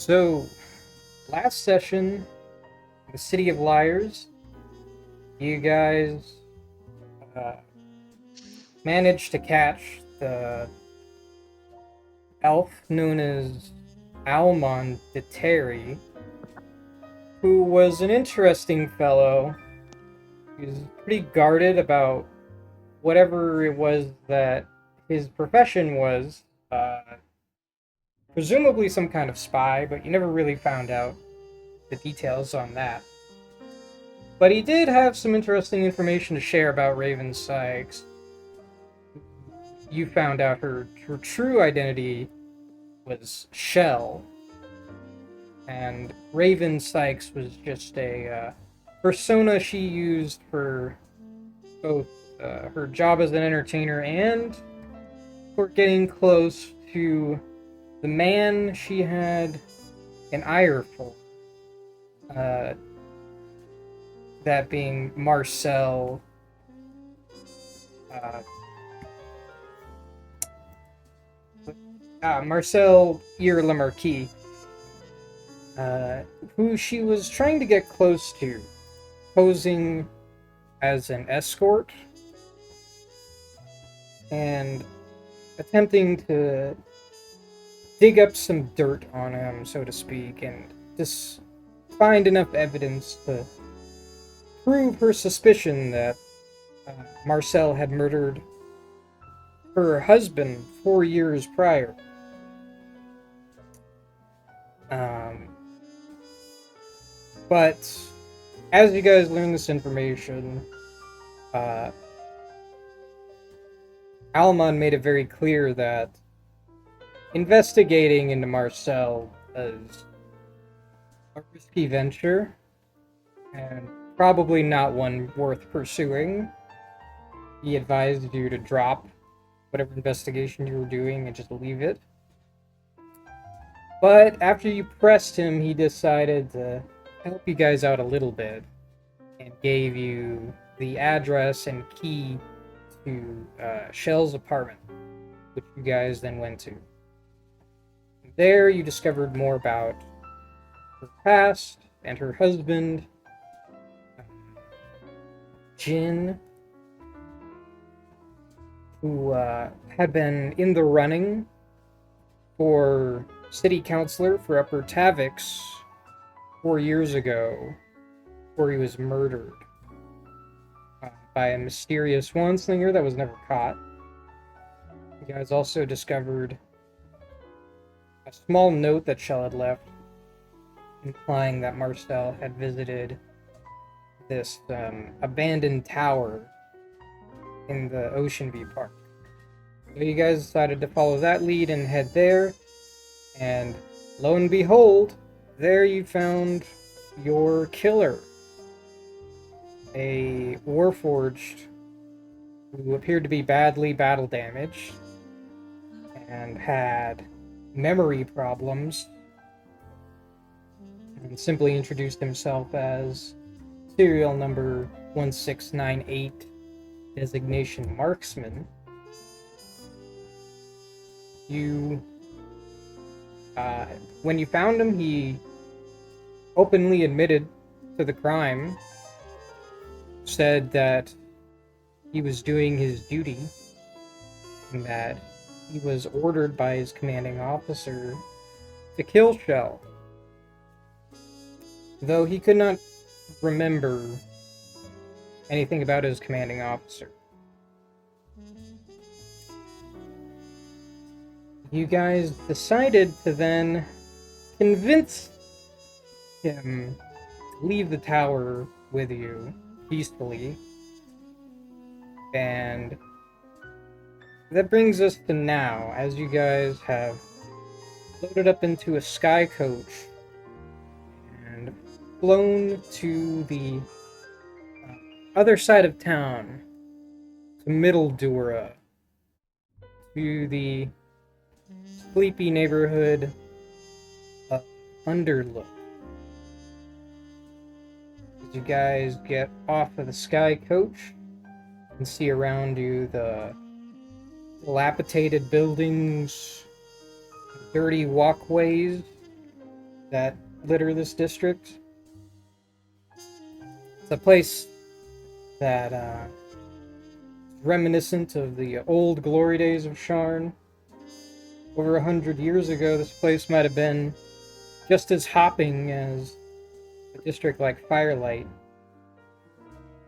So, last session, the City of Liars, you guys uh, managed to catch the elf known as Almond de Terry, who was an interesting fellow. He was pretty guarded about whatever it was that his profession was. Presumably some kind of spy, but you never really found out the details on that. But he did have some interesting information to share about Raven Sykes. You found out her true identity was Shell, and Raven Sykes was just a persona she used for both her job as an entertainer and for getting close to the man she had an ire for. Uh, that being Marcel. Uh, Marcel Lemarquis, who she was trying to get close to, posing as an escort and attempting to dig up some dirt on him, so to speak, and just find enough evidence to prove her suspicion that Marcel had murdered her husband 4 years prior. But as you guys learn this information, Almond made it very clear that investigating into Marcel is a risky venture and probably not one worth pursuing. He advised you to drop whatever investigation you were doing and just leave it. But after you pressed him, he decided to help you guys out a little bit and gave you the address and key to Shell's apartment, which you guys then went to. There you discovered more about her past and her husband, Jin, who had been in the running for city councilor for Upper Tavix 4 years ago, where he was murdered by a mysterious one-slinger that was never caught. You guys also discovered a small note that Shell had left, implying that Marcel had visited this abandoned tower in the Ocean View Park. So you guys decided to follow that lead and head there, and lo and behold, there you found your killer, a Warforged who appeared to be badly battle damaged and had memory problems, and simply introduced himself as serial number 1698, designation marksman. When you found him, he openly admitted to the crime, said that he was doing his duty, and that he was ordered by his commanding officer to kill Shell, though he could not remember anything about his commanding officer. You guys decided to then convince him to leave the tower with you peacefully, and that brings us to now, as you guys have loaded up into a sky coach and flown to the other side of town, to Middle Dura, to the sleepy neighborhood of Underlook. As you guys get off of the sky coach and see around you the dilapidated buildings, dirty walkways, that litter this district. It's a place that reminiscent of the old glory days of Sharn. Over 100 years ago, this place might have been just as hopping as a district like Firelight,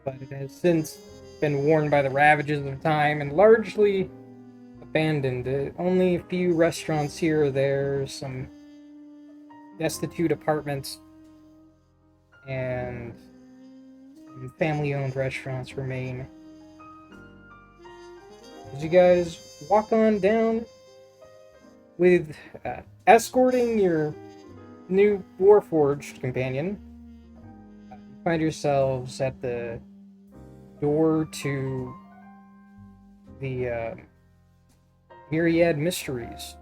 but it has since been worn by the ravages of time and largely abandoned. Only a few restaurants here or there, some destitute apartments, and some family-owned restaurants remain. As you guys walk on down with escorting your new Warforged companion, you find yourselves at the door to the Myriad Mysteries.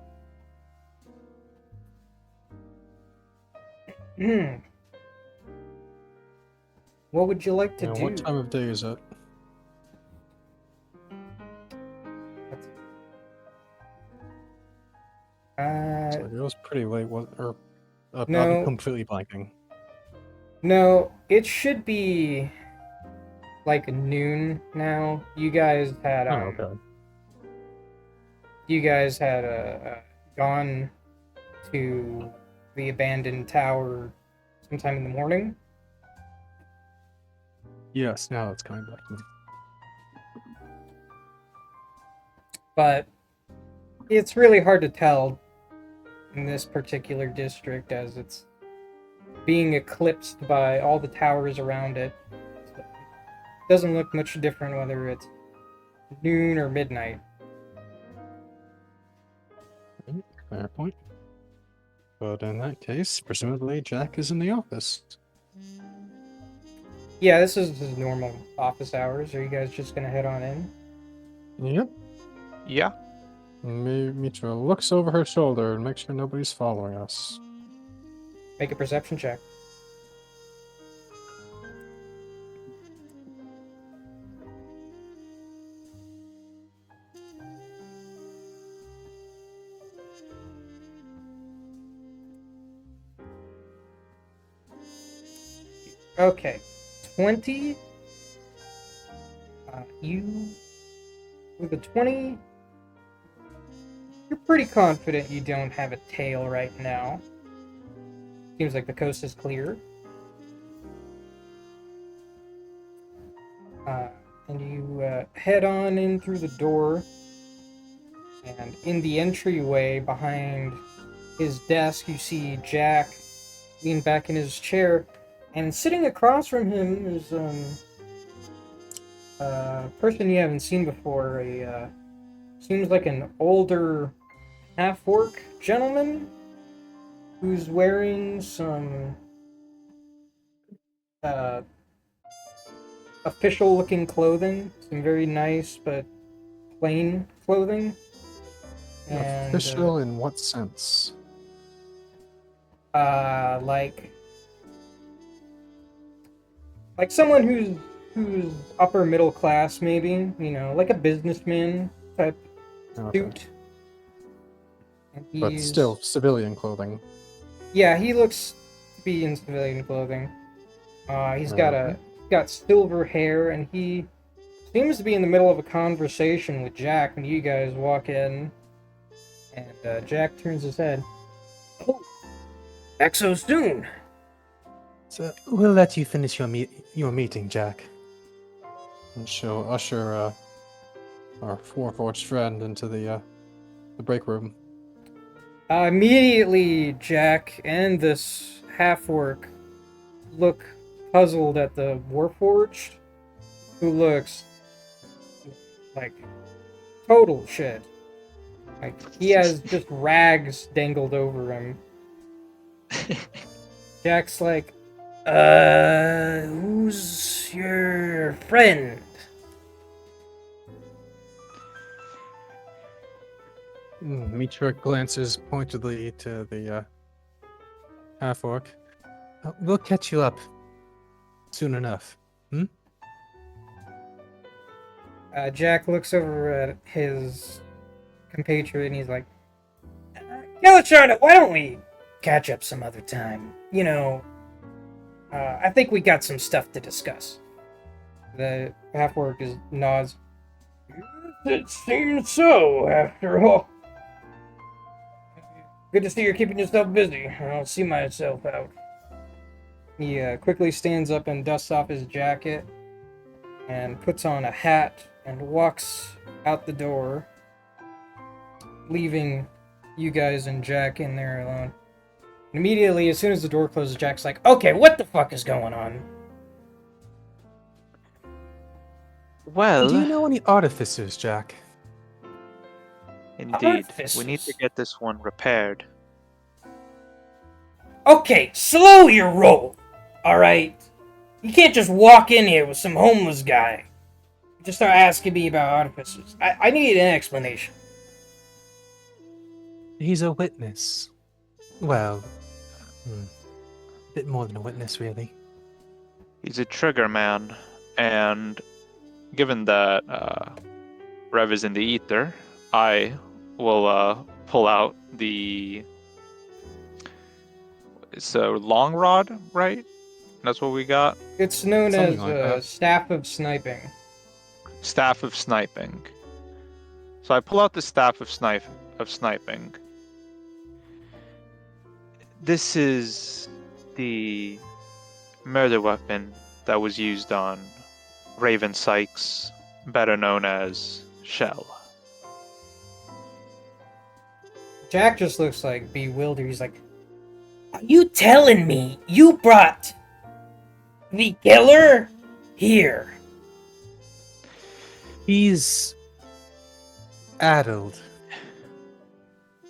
What would you like to do? What time of day is it? It was pretty late. No. I'm completely blanking. No, it should be like noon now. You guys had okay. You guys had gone to the abandoned tower sometime in the morning. Yes, now it's coming back to me. But it's really hard to tell in this particular district as it's being eclipsed by all the towers around it. It doesn't look much different whether it's noon or midnight. Fair point. But in that case, presumably Jack is in the office. Yeah, this is his normal office hours. Are you guys just gonna head on in? Yep. Yeah. Mitra looks over her shoulder and makes sure nobody's following us. Make a perception check. Okay. 20. With a 20, you're pretty confident you don't have a tail right now. Seems like the coast is clear. And you head on in through the door, and in the entryway behind his desk, you see Jack lean back in his chair, and sitting across from him is a person you haven't seen before. Seems like an older half-orc gentleman who's wearing some official-looking clothing, some very nice but plain clothing. And, official in what sense? Like someone who's upper middle class, maybe, you know, like a businessman type suit. But still civilian clothing. Yeah, he looks to be in civilian clothing. He's got silver hair, and he seems to be in the middle of a conversation with Jack when you guys walk in. And Jack turns his head. Oh, back so soon. So we'll let you finish your meeting, Jack. And she'll usher our Warforged friend into the break room. Immediately, Jack and this half-orc look puzzled at the Warforged, who looks like total shit. Like, he has just rags dangled over him. Jack's like, who's your friend? Mitra glances pointedly to the half-orc. We'll catch you up soon enough. Jack looks over at his compatriot and he's like, yeah, let's try it. Why don't we catch up some other time. I think we got some stuff to discuss. The half-orc nods. It seems so, after all. Good to see you're keeping yourself busy. I'll see myself out. He quickly stands up and dusts off his jacket and puts on a hat and walks out the door, leaving you guys and Jack in there alone. And immediately, as soon as the door closes, Jack's like, okay, what the fuck is going on? Well, Do you know any artificers, Jack? indeed. We Artificers? need to get this one repaired. Okay, slow your roll, alright? You can't just walk in here with some homeless guy. Just start asking me about artificers. I need an explanation. He's a witness. Well, a bit more than a witness, really. He's a trigger man, and given that Rev is in the ether, I will pull out the... It's a long rod, right? That's what we got? It's known Something as like that. Staff of Sniping. Staff of Sniping. So I pull out the Staff of Sniping. This is the murder weapon that was used on Raven Sykes, better known as Shell. Jack just looks like bewildered. He's like, are you telling me you brought the killer here? He's addled.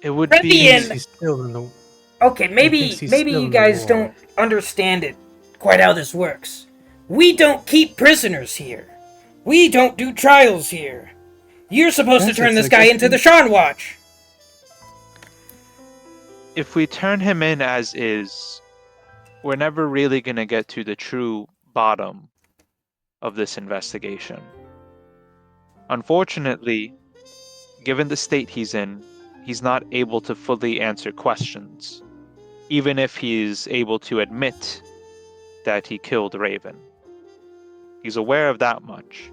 It would Revian! be... He's still in the... Okay, maybe thinks he's maybe still you in the guys war. don't understand it quite how this works. We don't keep prisoners here. We don't do trials here. You're supposed Yes, to turn it's this a guy good into the thing. Sharn Watch. If we turn him in as is, we're never really going to get to the true bottom of this investigation. Unfortunately, given the state he's in, he's not able to fully answer questions, even if he's able to admit that he killed Raven. He's aware of that much,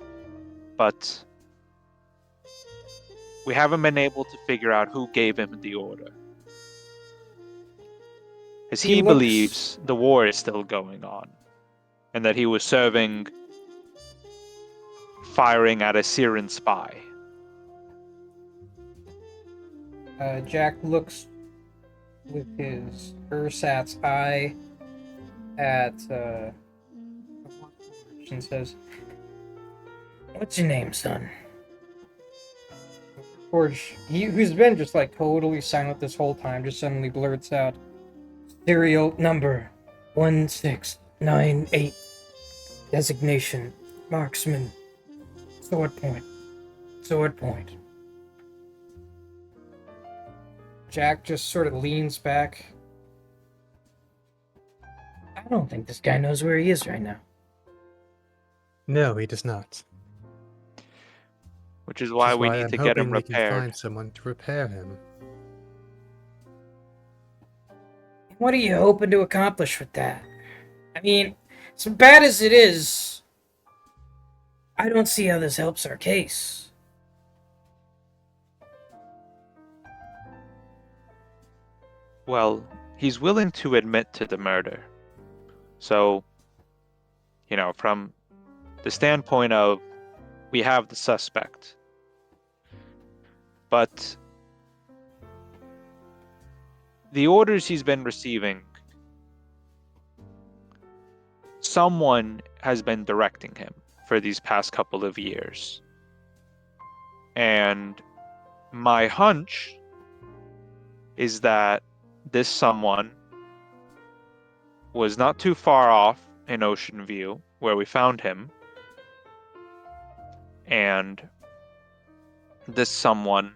but we haven't been able to figure out who gave him the order. As He he looks- believes the war is still going on, and that he was firing at a Syrian spy. Jack looks with his ersatz eye at and says, "What's your name, son?" Forge, who's been just like totally silent this whole time, just suddenly blurts out, "Serial number 1698. Designation, marksman. Sword point. Sword point." Jack just sort of leans back. I don't think this guy knows where he is right now. No, he does not. Which is Which why is we why need I'm to get him hoping we can repaired. find someone to repair him. What are you hoping to accomplish with that? I mean, as bad as it is, I don't see how this helps our case. Well, he's willing to admit to the murder. So, from the standpoint of we have the suspect. But the orders he's been receiving, someone has been directing him for these past couple of years. And my hunch is that this someone was not too far off in Ocean View, where we found him. And this someone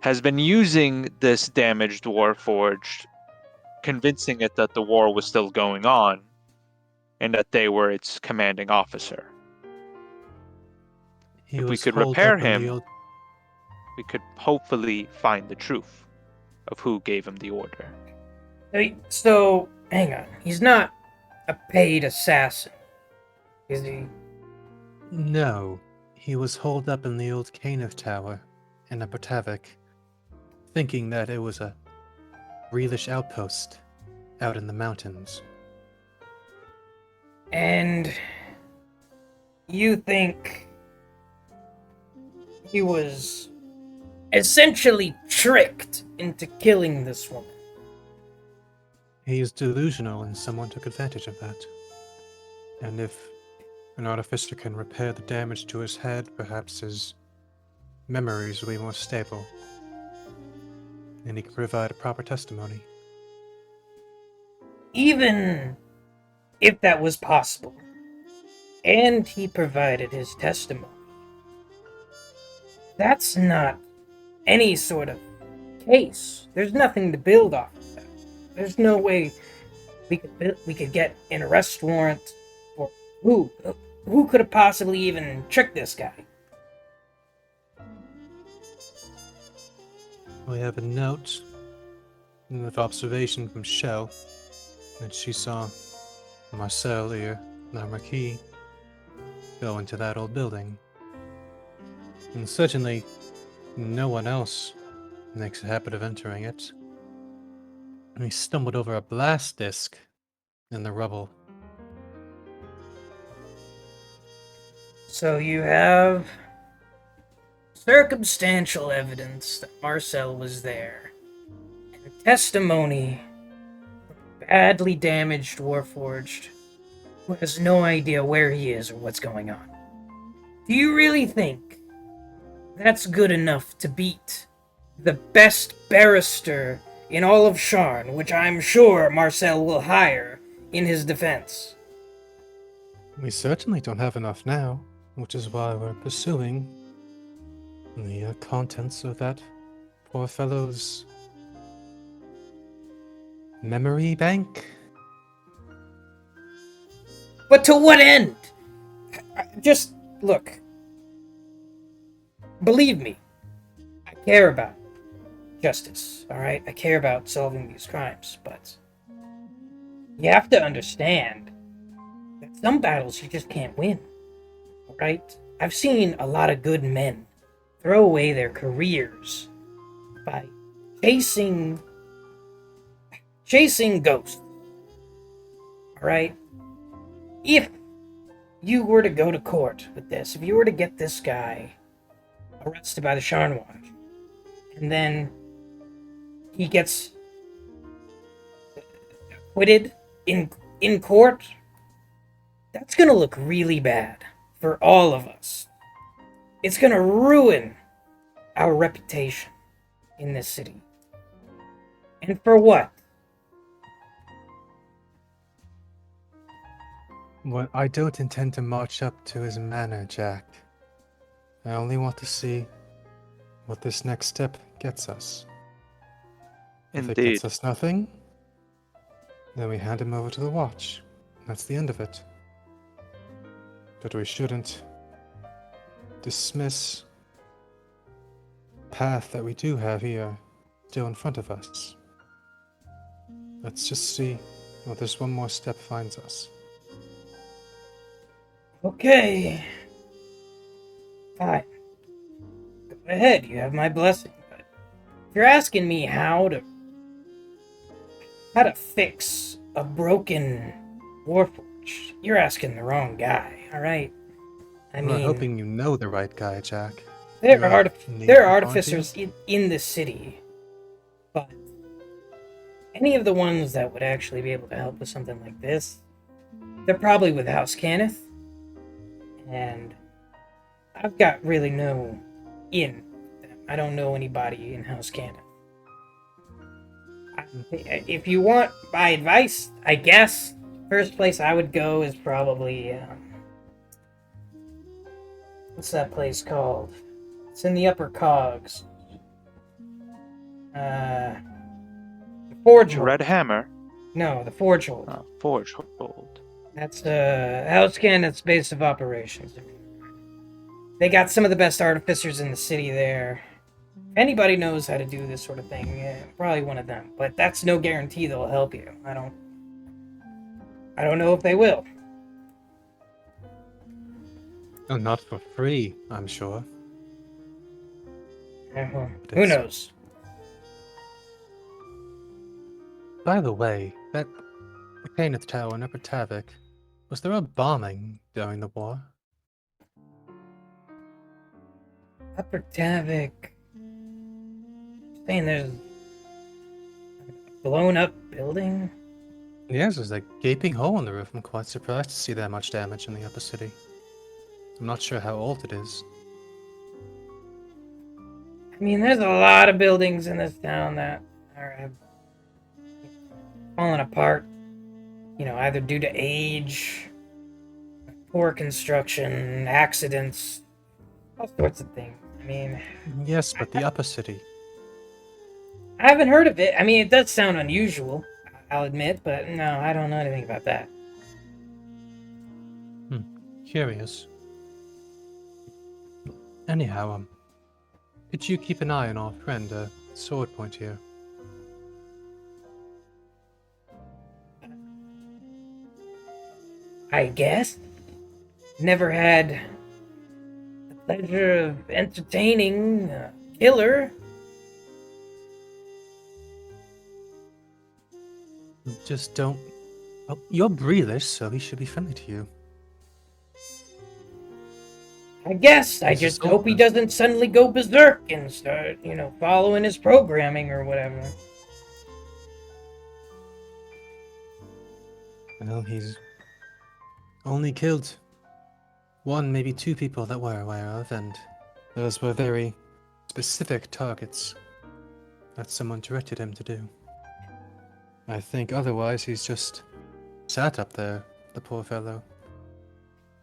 has been using this damaged Warforged, convincing it that the war was still going on, and that they were its commanding officer. He If we was could holed repair up in the him, old... we could hopefully find the truth of who gave him the order. So, hang on. He's not a paid assassin, is he? No, he was holed up in the old Caniff Tower in Upper Tavik, thinking that it was a Reelish outpost out in the mountains. And you think he was essentially tricked into killing this woman? He is delusional and someone took advantage of that. And if an artificer can repair the damage to his head, perhaps his memories will be more stable. And he can provide a proper testimony. Even if that was possible, and he provided his testimony, that's not any sort of case. There's nothing to build off of that. There's no way we could get an arrest warrant for who could have possibly even tricked this guy. We have a note of observation from Shell that she saw Marcel or the Marquis go into that old building. And certainly no one else makes a habit of entering it. And he stumbled over a blast disc in the rubble. So you have circumstantial evidence that Marcel was there, and testimony from a badly damaged Warforged who has no idea where he is or what's going on. Do you really think that's good enough to beat the best barrister in all of Sharn, which I'm sure Marcel will hire in his defense? We certainly don't have enough now, which is why we're pursuing the contents of that poor fellow's memory bank. But to what end? Just look. Believe me, I care about justice, alright? I care about solving these crimes, but you have to understand that some battles you just can't win, alright? I've seen a lot of good men throw away their careers by chasing ghosts, alright? If you were to go to court with this, if you were to get this guy arrested by the Sharn Watch, and then he gets acquitted in court, that's gonna look really bad for all of us. It's gonna ruin our reputation in this city. And for what? Well, I don't intend to march up to his manor, Jack. I only want to see what this next step gets us. If it Indeed. gets us nothing, then we hand him over to the watch. That's the end of it. But we shouldn't dismiss the path that we do have here still in front of us. Let's just see what this one more step finds us. Okay. Fine. Go ahead, you have my blessing, but if you're asking me how to fix a broken Warforged, you're asking the wrong guy, alright? I I'm mean, hoping you know the right guy, Jack. there You're are a there native, are aren't artificers you? in this city, but any of the ones that would actually be able to help with something like this, they're probably with House Cannith, and I've got really no in them. I don't know anybody in House Cannith. If you want my advice, I guess first place I would go is probably what's that place called? It's in the Upper Cogs. Forge Hold. Red Hammer. No, the Forge Hold. Forge Hold. That's House Cannith's base of operations. They got some of the best artificers in the city there. If anybody knows how to do this sort of thing, probably one of them. But that's no guarantee they'll help you. I don't know if they will. Oh, not for free, I'm sure. Well, But who it's- knows? By the way, that Kenneth Tower in Upper Tavik, was there a bombing during the war? Upper Tavik. Saying there's a blown up building? Yes, there's a gaping hole in the roof. I'm quite surprised to see that much damage in the upper city. I'm not sure how old it is. I mean, there's a lot of buildings in this town that are falling apart. You know, either due to age, poor construction, accidents, all sorts of things. I mean, Yes, but the upper city. I haven't heard of it. I mean, it does sound unusual, I'll admit, but no, I don't know anything about that. Curious. Anyhow, could you keep an eye on our friend, Sword Point here? I guess. Never had the pleasure of entertaining a killer. Just don't. Oh, you're breathless, so he should be friendly to you. I guess. I He's a just hope he soldier. doesn't suddenly go berserk and start, following his programming or whatever. Well, he's only killed one, maybe two people that we're aware of, and those were very specific targets that someone directed him to do. I think otherwise he's just sat up there, the poor fellow.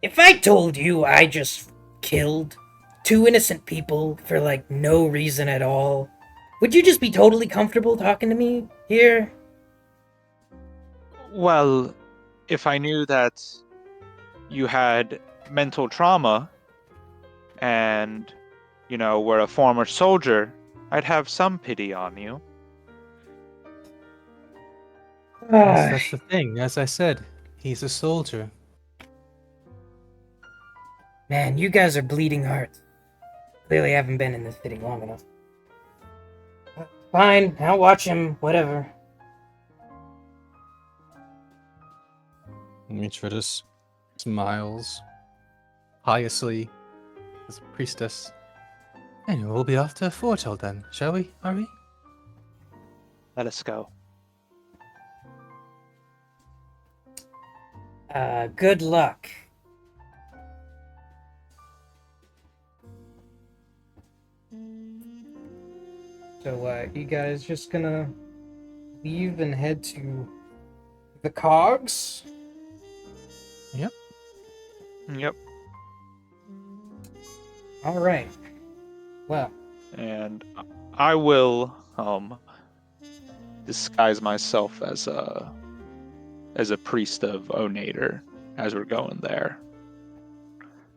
If I told you I just killed two innocent people for no reason at all, would you just be totally comfortable talking to me here? Well, if I knew that you had mental trauma and, were a former soldier, I'd have some pity on you. Yes, that's the thing. As I said, he's a soldier. Man, you guys are bleeding hearts. Clearly haven't been in this city long enough. Fine, I'll watch him, whatever. Mitra just smiles piously as a priestess. Anyway, we'll be off to Fortel then, shall we, Ari? Let us go. Good luck. So, you guys just gonna leave and head to the cogs? Yep. All right. Well, And I will disguise myself as a priest of Onator as we're going there.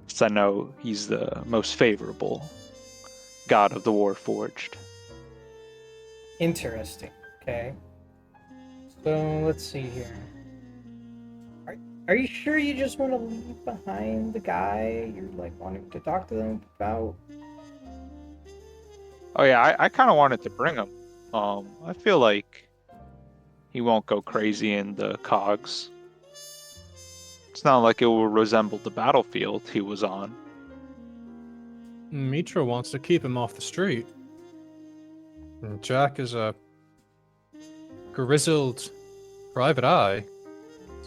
Since I know he's the most favorable god of the Warforged. interesting. Okay. So, let's see here. Are you sure you just want to leave behind the guy you're wanting to talk to them about? Oh yeah, I kind of wanted to bring him. I feel like he won't go crazy in the cogs. It's not like it will resemble the battlefield he was on. Mitra wants to keep him off the street. And Jack is a grizzled private eye,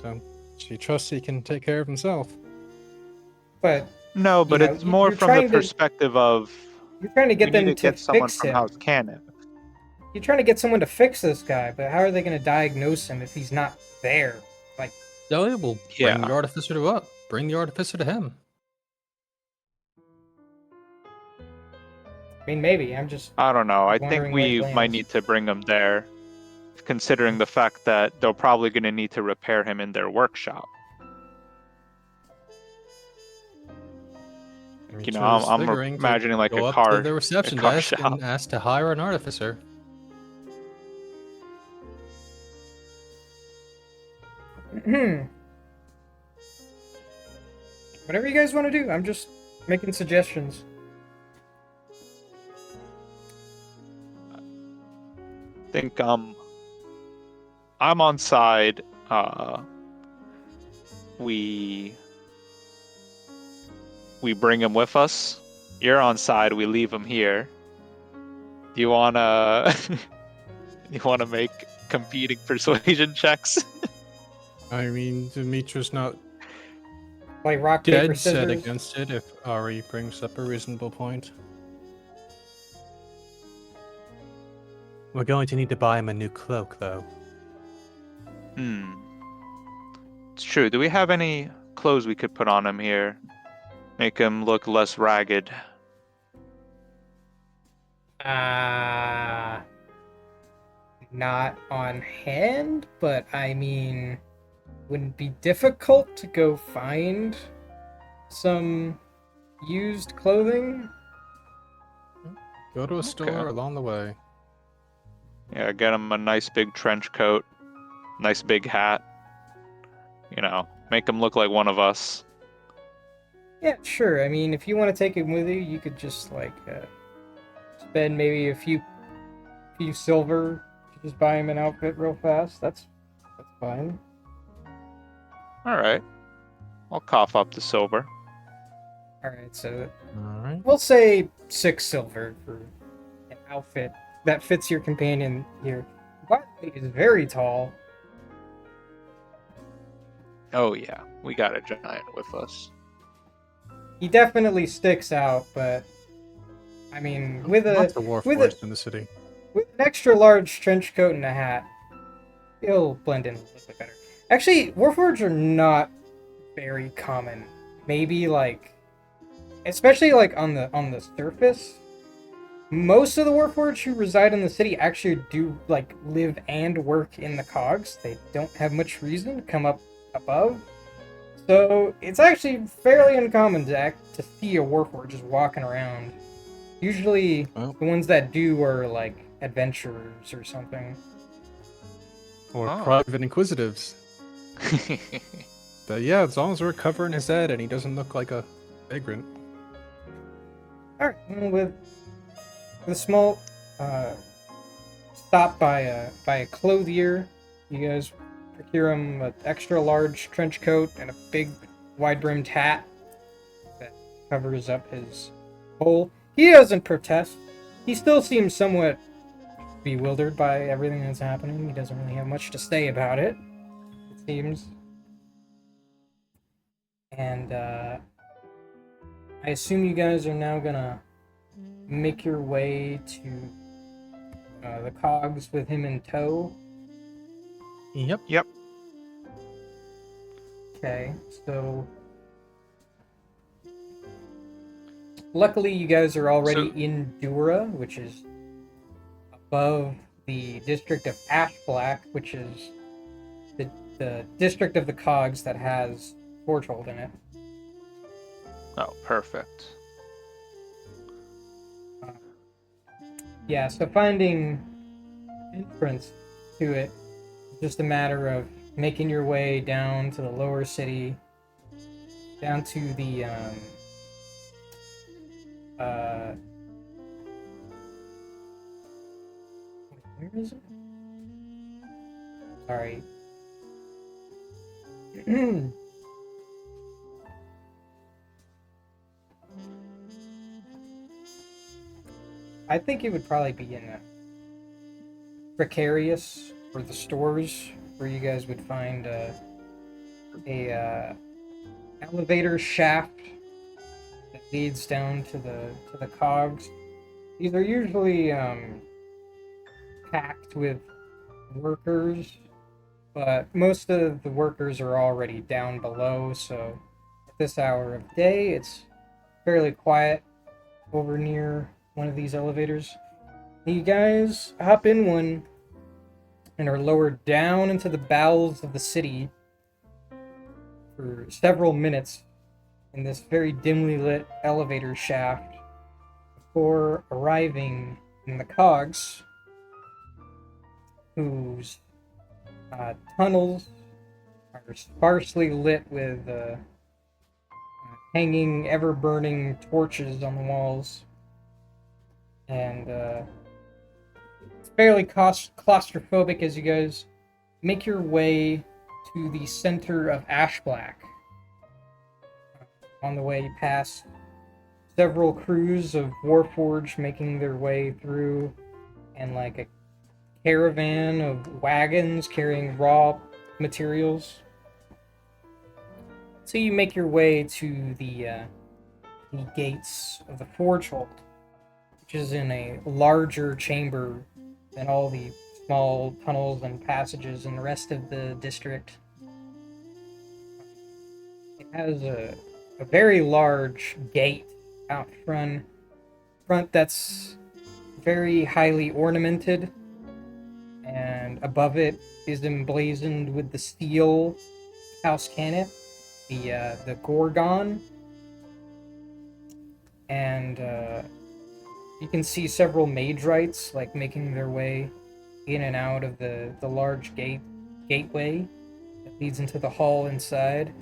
so she trusts he can take care of himself. But No, but it's more you're from the trying to- perspective of you're trying to we get need them to to get someone fix from him. House Cannon. You're trying to get someone to fix this guy, but how are they going to diagnose him if he's not there? Oh, yeah, we'll Yeah. bring the artificer to up. Bring the artificer to him. I mean, maybe. I'm just I don't know. I wondering think where we he might lands. need to bring him there, considering the fact that they're probably going to need to repair him in their workshop. You know, Demetra was I'm figuring to imagining like go a up to car, the reception car desk shop. and ask to hire an artificer. Whatever you guys want to do, I'm just making suggestions. Think I'm on side. We bring him with us. You're on side. We leave him here. Do you wanna you wanna make competing persuasion checks? I mean, Demetra's not Like rock, paper, dead set scissors. against it if Ari brings up a reasonable point. We're going to need to buy him a new cloak, though. It's true. Do we have any clothes we could put on him here? Make him look less ragged. Not on hand, but I mean, wouldn't be difficult to go find some used clothing. Go to a Okay. store along the way. Yeah, get him a nice big trench coat, nice big hat. You know, make him look like one of us. Yeah, sure. I mean, if you want to take him with you, you could just like spend maybe a few silver to just buy him an outfit real fast. That's fine. All right. I'll cough up the silver. All right, so Alright. we'll say 6 silver for an outfit that fits your companion here. By the way, he's very tall. Oh yeah, we got a giant with us. He definitely sticks out, but I mean, with Lots of war with force in the city. with an extra large trench coat and a hat, he'll blend in a little bit better. Actually, Warforged are not very common. Maybe like, especially like on the surface, most of the Warforged who reside in the city actually do like live and work in the cogs. They don't have much reason to come up above. So it's actually fairly uncommon to see a Warforged just walking around. Usually, Well. the ones that do are like adventurers or something. Or Oh. private inquisitives. But yeah, as long as we're covering his head and he doesn't look like a vagrant. All right, well, with a small stop by a clothier, you guys procure him an extra large trench coat and a big wide-brimmed hat that covers up his hole. He doesn't protest. He still seems somewhat bewildered by everything that's happening. He doesn't really have much to say about it, it seems. And I assume you guys are now gonna make your way to the cogs with him in tow. Yep. Yep. Okay, so luckily you guys are already So- in Dura, which is above the district of Ashblack, which is the district of the cogs that has Forgehold in it. Oh, perfect. Yeah, so finding entrance to it is just a matter of making your way down to the lower city, down to the where is it? Sorry. I think it would probably be in a precarious or the stores where you guys would find a elevator shaft that leads down to the cogs. These are usually packed with workers, but most of the workers are already down below, so at this hour of day it's fairly quiet over near one of these elevators. You guys hop in one and are lowered down into the bowels of the city for several minutes in this very dimly lit elevator shaft before arriving in the cogs, whose tunnels are sparsely lit with hanging, ever burning torches on the walls. And it's fairly claustrophobic as you guys make your way to the center of Ashblack. On the way past several crews of Warforged making their way through, and like a caravan of wagons carrying raw materials. So you make your way to the gates of the Forge Hold, which is in a larger chamber than all the small tunnels and passages in the rest of the district. It has a very large gate out front that's very highly ornamented, and above it is emblazoned with the steel house cannon, the Gorgon, and you can see several Magrites like making their way in and out of the large gateway that leads into the hall inside,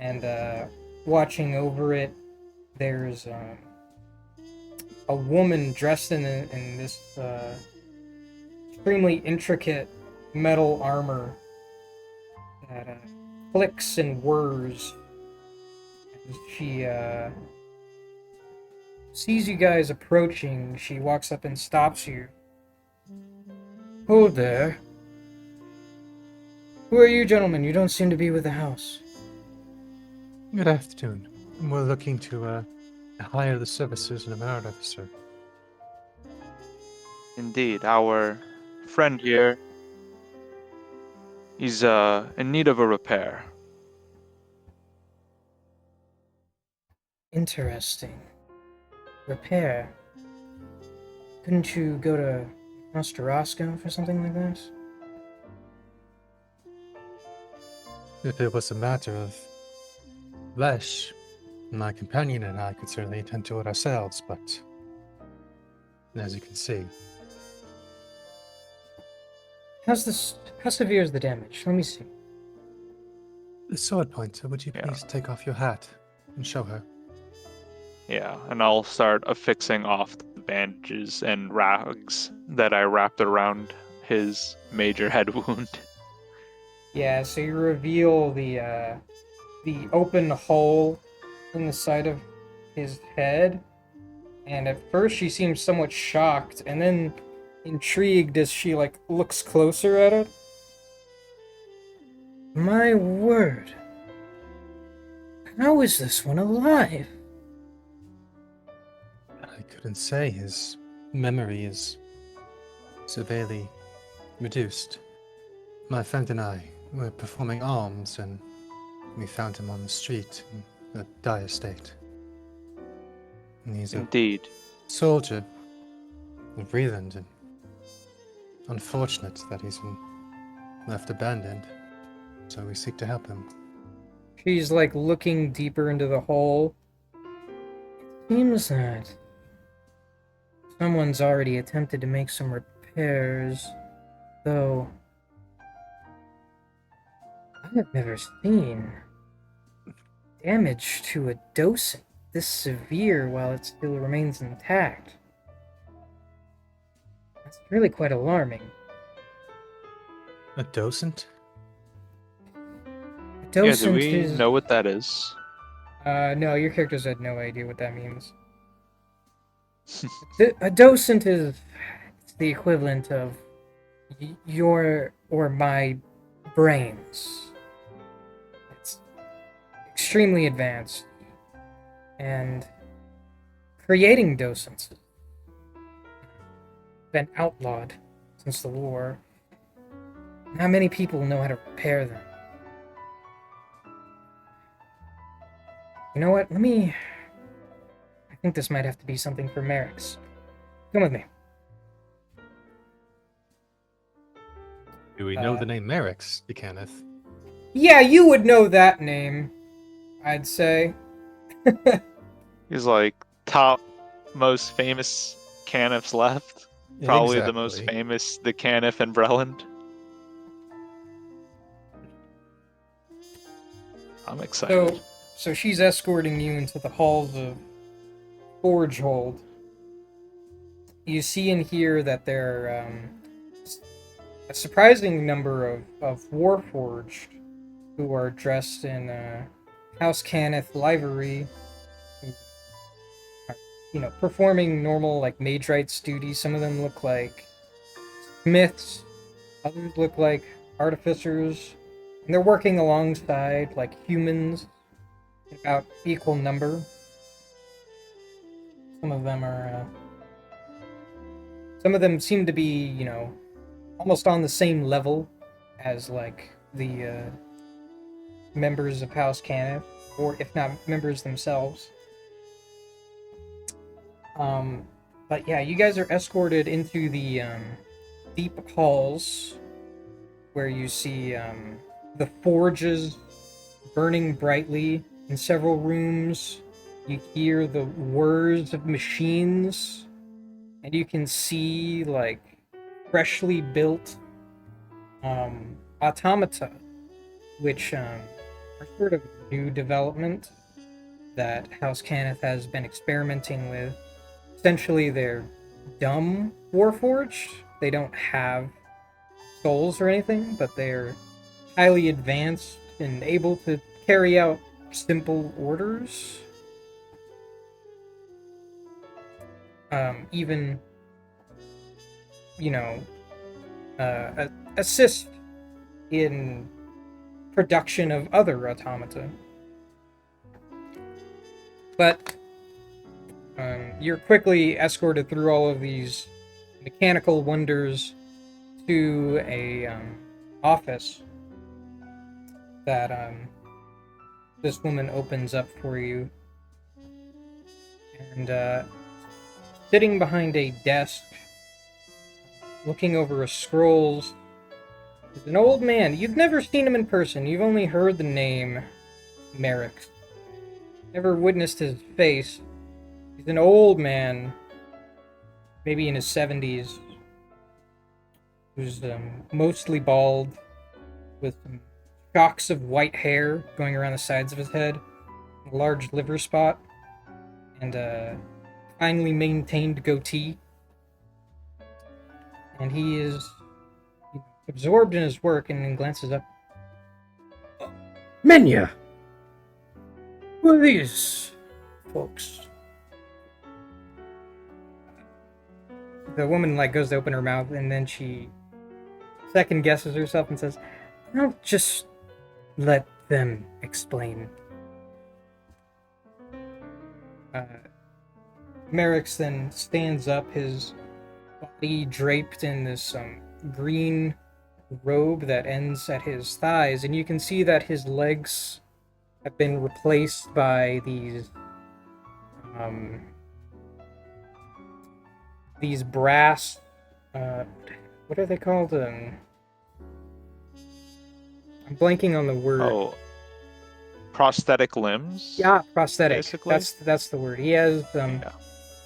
and watching over it, there's a woman dressed in this extremely intricate metal armor that clicks and whirs. As she sees you guys approaching, she walks up and stops you. Hold there. Who are you, gentlemen? You don't seem to be with the house. Good afternoon. We're looking to hire the services of an art officer. Indeed, our friend here is in need of a repair. Interesting. Repair. Couldn't you go to Nostrorasko for something like this? If it was a matter of flesh, my companion and I could certainly attend to it ourselves, but as you can see, How severe is the damage? Let me see. the sword pointer, would you please take off your hat and show her? Yeah, and I'll start affixing off the bandages and rags that I wrapped around his major head wound. Yeah, so you reveal the open hole in the side of his head, and at first she seems somewhat shocked, and then intrigued as she like looks closer at it. My word. How is this one alive? I couldn't say. His memory is severely reduced. My friend and I were performing alms, and we found him on the street in a dire state. And he's a Indeed. soldier of Vreeland, and unfortunate that he's been left abandoned. So we seek to help him. She's like looking deeper into the hole. It seems that someone's already attempted to make some repairs, though I have never seen damage to a docent this severe while it still remains intact. That's really quite alarming. A docent? A Yeah, do docent we is... know what that is? No, your characters had no idea what that means. A docent is the equivalent of your or my brains. It's extremely advanced. And creating docents has been outlawed since the war. Not many people know how to repair them. You know what? I think this might have to be something for Merrick's. Come with me. Do we know the name Merrick's, Kenneth? Yeah, you would know that name, I'd say. He's like top most famous Canifs left. Probably the most Exactly. famous, the Canif and Breland. I'm excited. So she's escorting you into the halls of Forgehold. You see and hear that there are a surprising number of Warforged who are dressed in House Cannith livery, who are, performing normal like mage rites duties. Some of them look like smiths, others look like artificers, and they're working alongside like humans in about equal number. Some of them are. Some of them seem to be, almost on the same level as like the members of House Cannith, or if not members themselves. But yeah, you guys are escorted into the deep halls where you see the forges burning brightly in several rooms. You hear the whirs of machines, and you can see like freshly built automata, which are sort of a new development that House Cannith has been experimenting with. Essentially, they're dumb Warforged. They don't have souls or anything, but they're highly advanced and able to carry out simple orders. Even, assist in production of other automata. But you're quickly escorted through all of these mechanical wonders to a office that this woman opens up for you. And sitting behind a desk, looking over scrolls, is an old man. You've never seen him in person. You've only heard the name Merrick. Never witnessed his face. He's an old man, maybe in his 70s, who's mostly bald, with some shocks of white hair going around the sides of his head, a large liver spot, and a finely maintained goatee. And he is absorbed in his work and then glances up. Menya! Who are these folks? The woman goes to open her mouth, and then she second guesses herself and says, "I'll just let them explain." Merrick's then stands up, his body draped in this green robe that ends at his thighs, and you can see that his legs have been replaced by these brass, what are they called? I'm blanking on the word. Oh, prosthetic limbs? Yeah, prosthetic. Basically? That's the word. He has Yeah.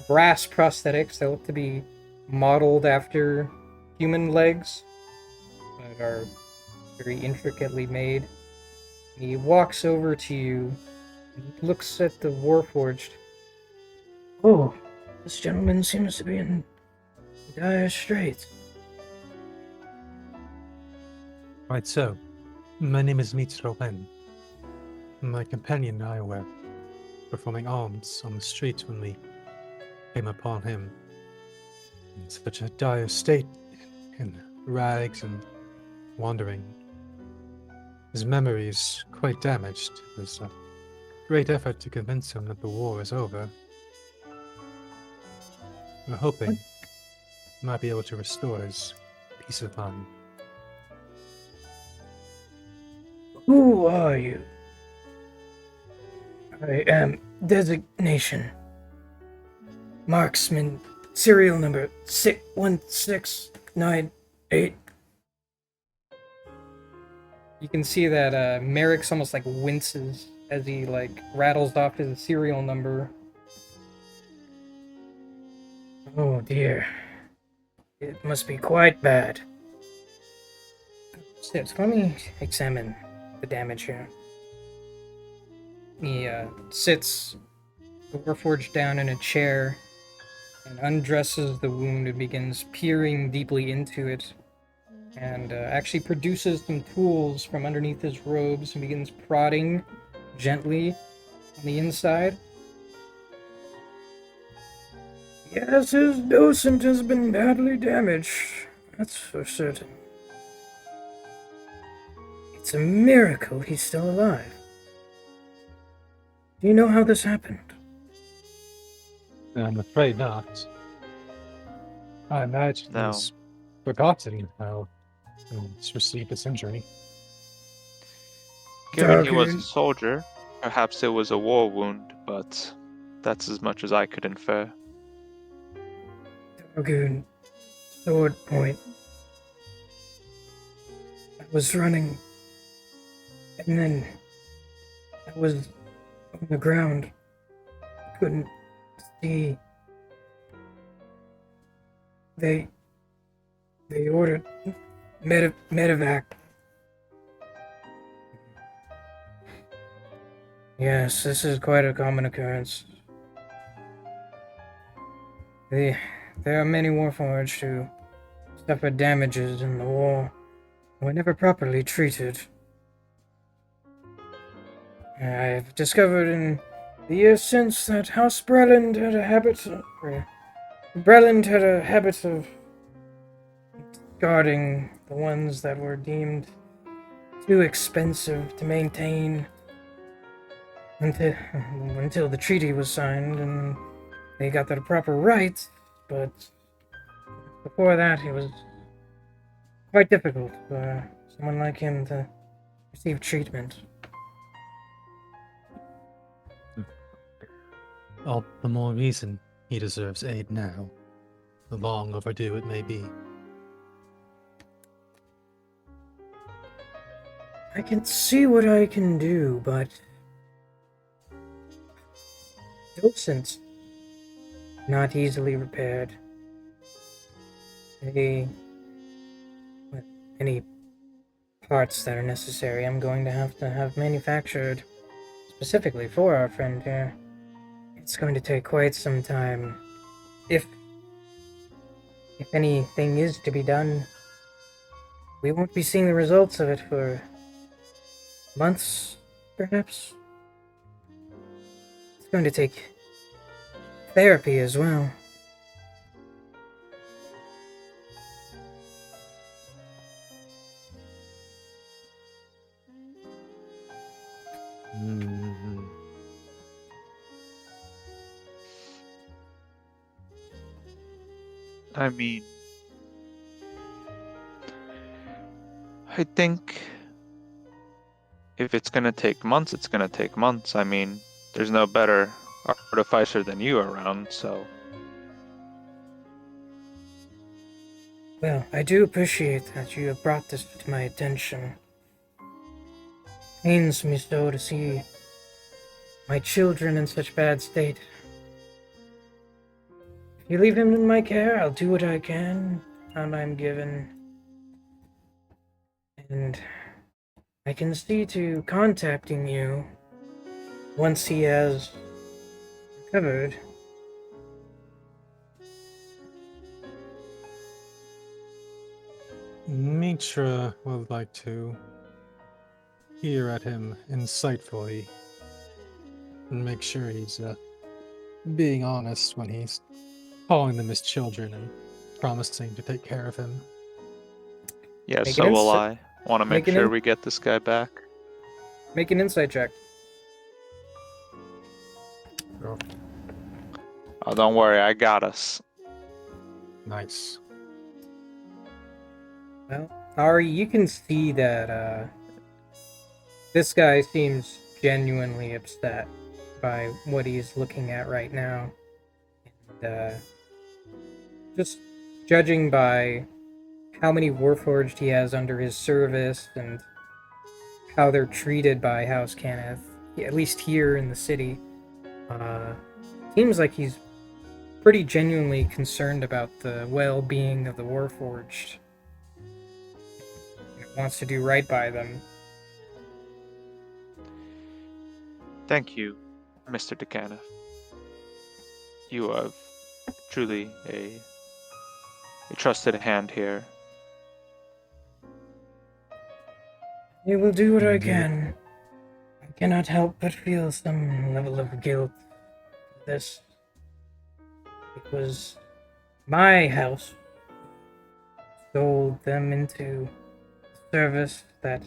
brass prosthetics that look to be modeled after human legs, but are very intricately made. He walks over to you and looks at the Warforged. "Oh, this gentleman seems to be in dire straits." Right so. My name is Mitra Wen. My companion and I were performing alms on the street when we came upon him in such a dire state, in rags and wandering. His memory is quite damaged. There's a great effort to convince him that the war is over. We're hoping we might be able to restore his peace of mind. "Who are you?" "I am designation marksman, serial number 61698. You can see that Merrick's almost winces as he like rattles off his serial number. Oh dear. It must be quite bad. Sit, let me examine the damage here. He sits Warforged down in a chair and undresses the wound and begins peering deeply into it, and actually produces some tools from underneath his robes and begins prodding gently on the inside. Yes, his docent has been badly damaged. That's for certain. It's a miracle he's still alive. Do you know how this happened? I'm afraid not. I imagine No. he's forgotten how he's received this injury. Given he was a Okay. soldier, perhaps it was a war wound, but that's as much as I could infer. Dragoon, sword point. I was running, and then I was on the ground. Couldn't see. They ordered medevac. Yes, this is quite a common occurrence. There are many Warforged who suffered damages in the war and were never properly treated. I've discovered in the years since that House Breland had a habit of guarding the ones that were deemed too expensive to maintain until the treaty was signed and they got their proper rights, but before that it was quite difficult for someone like him to receive treatment. All the more reason he deserves aid now, the long overdue it may be. I can see what I can do, but docents not easily repaired. Any parts that are necessary, I'm going to have manufactured specifically for our friend here. It's going to take quite some time. If anything is to be done, we won't be seeing the results of it for months, perhaps. It's going to take therapy as well. Mm-hmm. I mean, I think if it's gonna take months, it's gonna take months. I mean, there's no better artificer than you around, so. Well, I do appreciate that you have brought this to my attention. Pains me so to see my children in such bad state. If you leave him in my care, I'll do what I can, and I'm given. And I can see to contacting you once he has recovered. Mitra would like to peer at him insightfully and make sure he's being honest when he's calling them his children and promising to take care of him. Yeah, Make so an will insi- I. Want to make make an sure in- we get this guy back. Make an insight check. Oh, don't worry, I got us. Nice. Well, Ari, you can see that this guy seems genuinely upset by what he's looking at right now. And just judging by how many Warforged he has under his service and how they're treated by House Kenneth, at least here in the city. Seems like he's pretty genuinely concerned about the well-being of the Warforged. Wants to do right by them. Thank you, Mr. Decana. You are truly a trusted hand here. I will do what I Indeed. can. I cannot help but feel some level of guilt for this. It was my house sold them into service that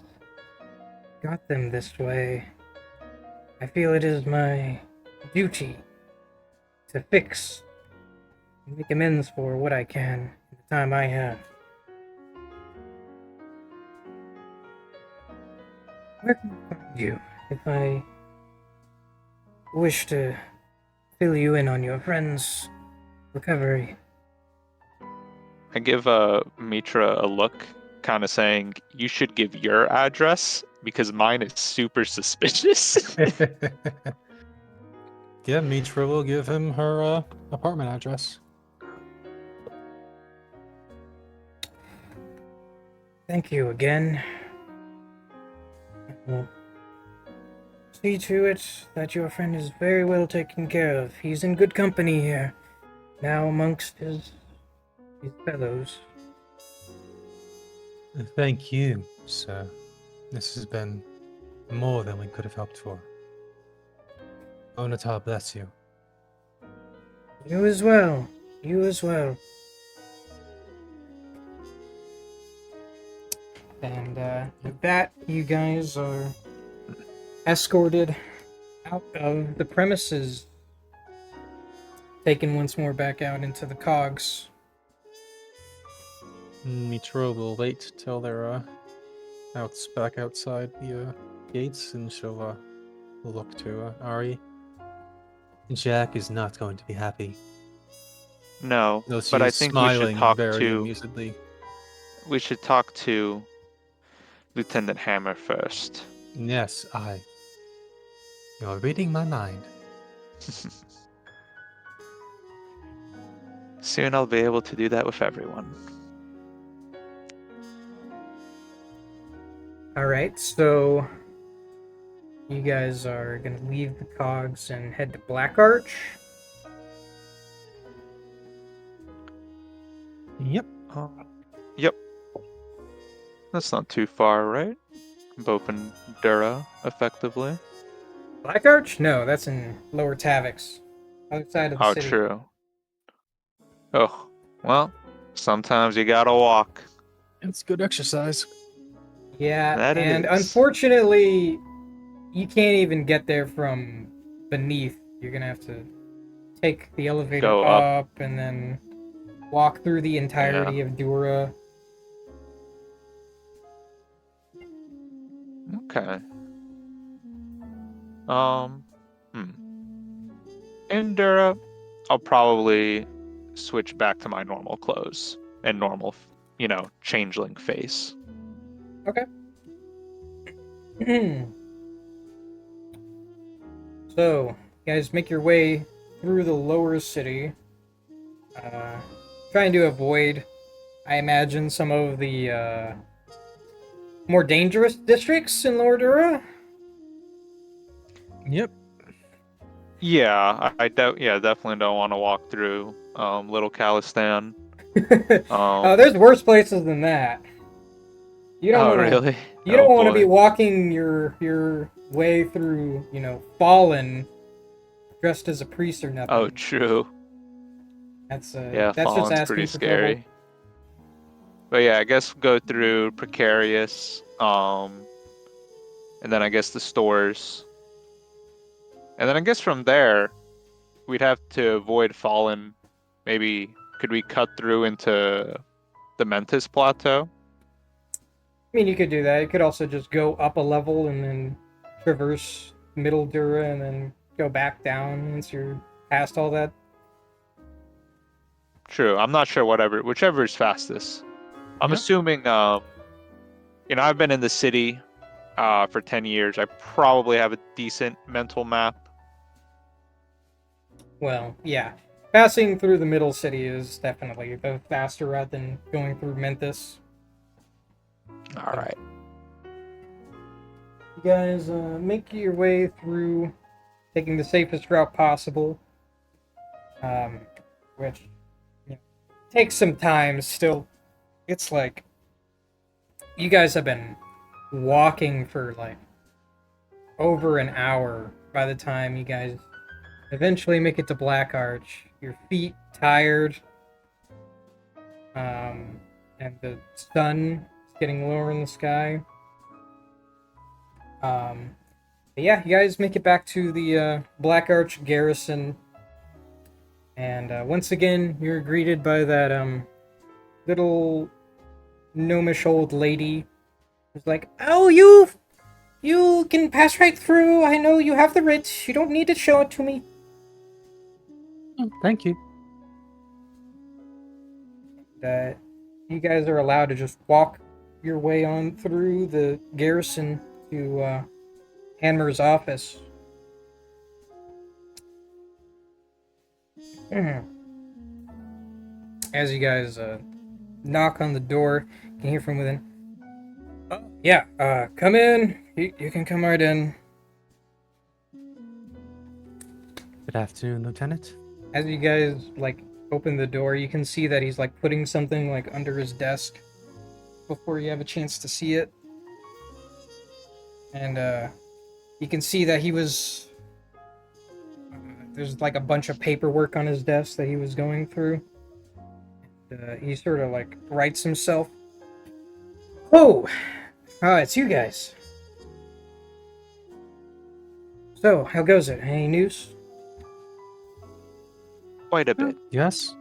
got them this way. I feel it is my duty to fix and make amends for what I can in the time I have. Where can I find you if I wish to fill you in on your friend's recovery? I give Mitra a look, kind of saying, you should give your address because mine is super suspicious. Yeah, Mitra will give him her apartment address. Thank you again. I will see to it that your friend is very well taken care of. He's in good company here, now amongst his fellows. Thank you, sir. This has been more than we could have hoped for. Onatar bless you. You as well. You as well. And with that, you guys are escorted out of the premises, taken once more back out into the cogs. Mitra will wait till they're back outside the gates, and she'll look to Ari. Jack is not going to be happy. No, Though she but I is think we should smiling talk very to amusedly. Lieutenant Hammer first. Yes, You're reading my mind. Soon I'll be able to do that with everyone. Alright, so you guys are gonna leave the cogs and head to Black Arch. Yep. Yep. That's not too far, right? Both in Dura, effectively. Black Arch? No, that's in Lower Tavix. Other side of the Oh, city. true. Oh, well, sometimes you gotta walk. It's good exercise. Yeah, That it and is. unfortunately, you can't even get there from beneath. You're gonna have to take the elevator Go up. and then walk through the entirety of Dura. Okay. In Dura, I'll probably switch back to my normal clothes and normal, changeling face. Okay. So, you guys make your way through the lower city, trying to avoid, I imagine, some of the more dangerous districts in Lower Dura. Yep. Yeah, definitely don't want to walk through Little Calistan. There's worse places than that. You don't want to. Really? You don't Oh, want to be boy. walking your way through, Fallen, dressed as a priest or nothing. Oh, true. That's Yeah, that's just Fallen's asking pretty for scary. trouble. But yeah, I guess go through Precarious, and then I guess the stores. And then I guess from there, we'd have to avoid Fallen. Maybe could we cut through into the Mentis Plateau? I mean, you could do that. You could also just go up a level and then traverse Middle Dura and then go back down once you're past all that. True. I'm not sure. Whichever is fastest. I'm Yeah. assuming. I've been in the city for 10 years, I probably have a decent mental map. Well, yeah. Passing through the middle city is definitely the faster route than going through Memphis. All right. You guys make your way through, taking the safest route possible, which takes some time. Still, it's like you guys have been walking for like over an hour by the time you guys eventually make it to Black Arch. Your feet tired, and the sun is getting lower in the sky. But yeah, you guys make it back to the Black Arch garrison, and once again, you're greeted by that little gnomish old lady who's like, "Oh, you can pass right through. I know you have the writ. You don't need to show it to me." Thank you. You guys are allowed to just walk your way on through the garrison to Hanmer's office. As you guys knock on the door, you can hear from within. "Oh, yeah, come in. You can come right in." Good afternoon, Lieutenant. As you guys like open the door, you can see that he's like putting something like under his desk before you have a chance to see it. And you can see that he was there's like a bunch of paperwork on his desk that he was going through. He sort of like writes himself. "Oh, it's you guys. So, how goes it? Any news?" Quite a bit. Yes?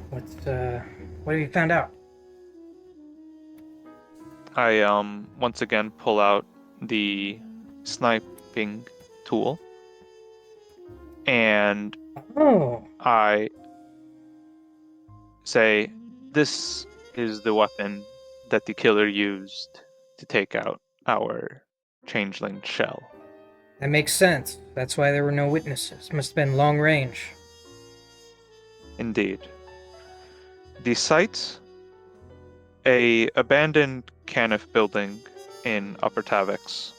What have you found out? I once again pull out the sniping tool, and Oh, I say, "This is the weapon that the killer used to take out our changeling shell." that makes sense. That's why there were no witnesses. Must have been long range. Indeed. The site, a abandoned Canif building in Upper Tavix.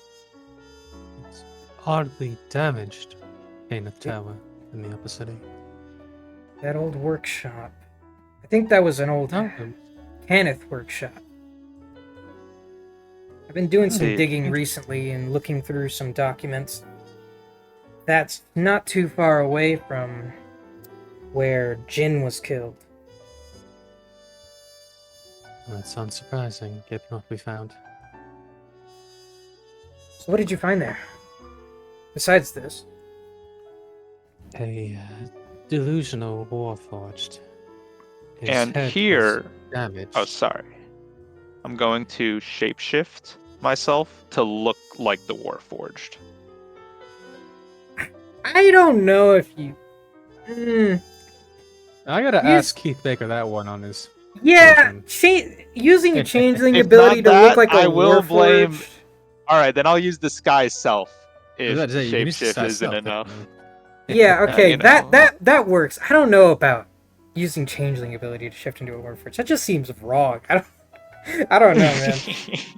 It's oddly damaged Caneth Tower in the upper city. That old workshop. I think that was an old No, Kenneth workshop. I've been doing some Indeed. digging recently and looking through some documents. That's not too far away from where Jin was killed. that's unsurprising, given what we found. So what did you find there? Besides this? A delusional warforged. His And head was here- damaged. Oh, sorry. I'm going to shapeshift myself to look like the Warforged. I don't know if you. I gotta He's- ask Keith Baker that one on his. Yeah, Listen. using a changeling If ability to not look that, like a I will Warforged. blame- All right, then I'll use disguise self if You can use shapeshift disguise isn't self, enough. definitely. Yeah, okay, you know. that works. I don't know about using changeling ability to shift into a Warforged. That just seems wrong. I don't know, man.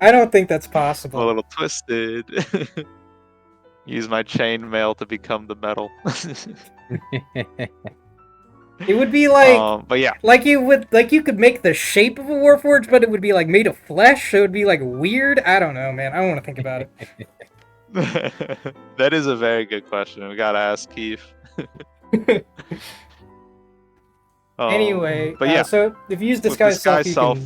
I don't think that's I'm a possible. little twisted. Use my chainmail to become the metal. It would be like But yeah, you could make the shape of a Warforged, but it would be like made of flesh, so it would be like weird. I don't know, man. I don't want to think about it. that is a very good question. We gotta ask Keith. Anyway, but yeah, so if you use with disguise self, you self,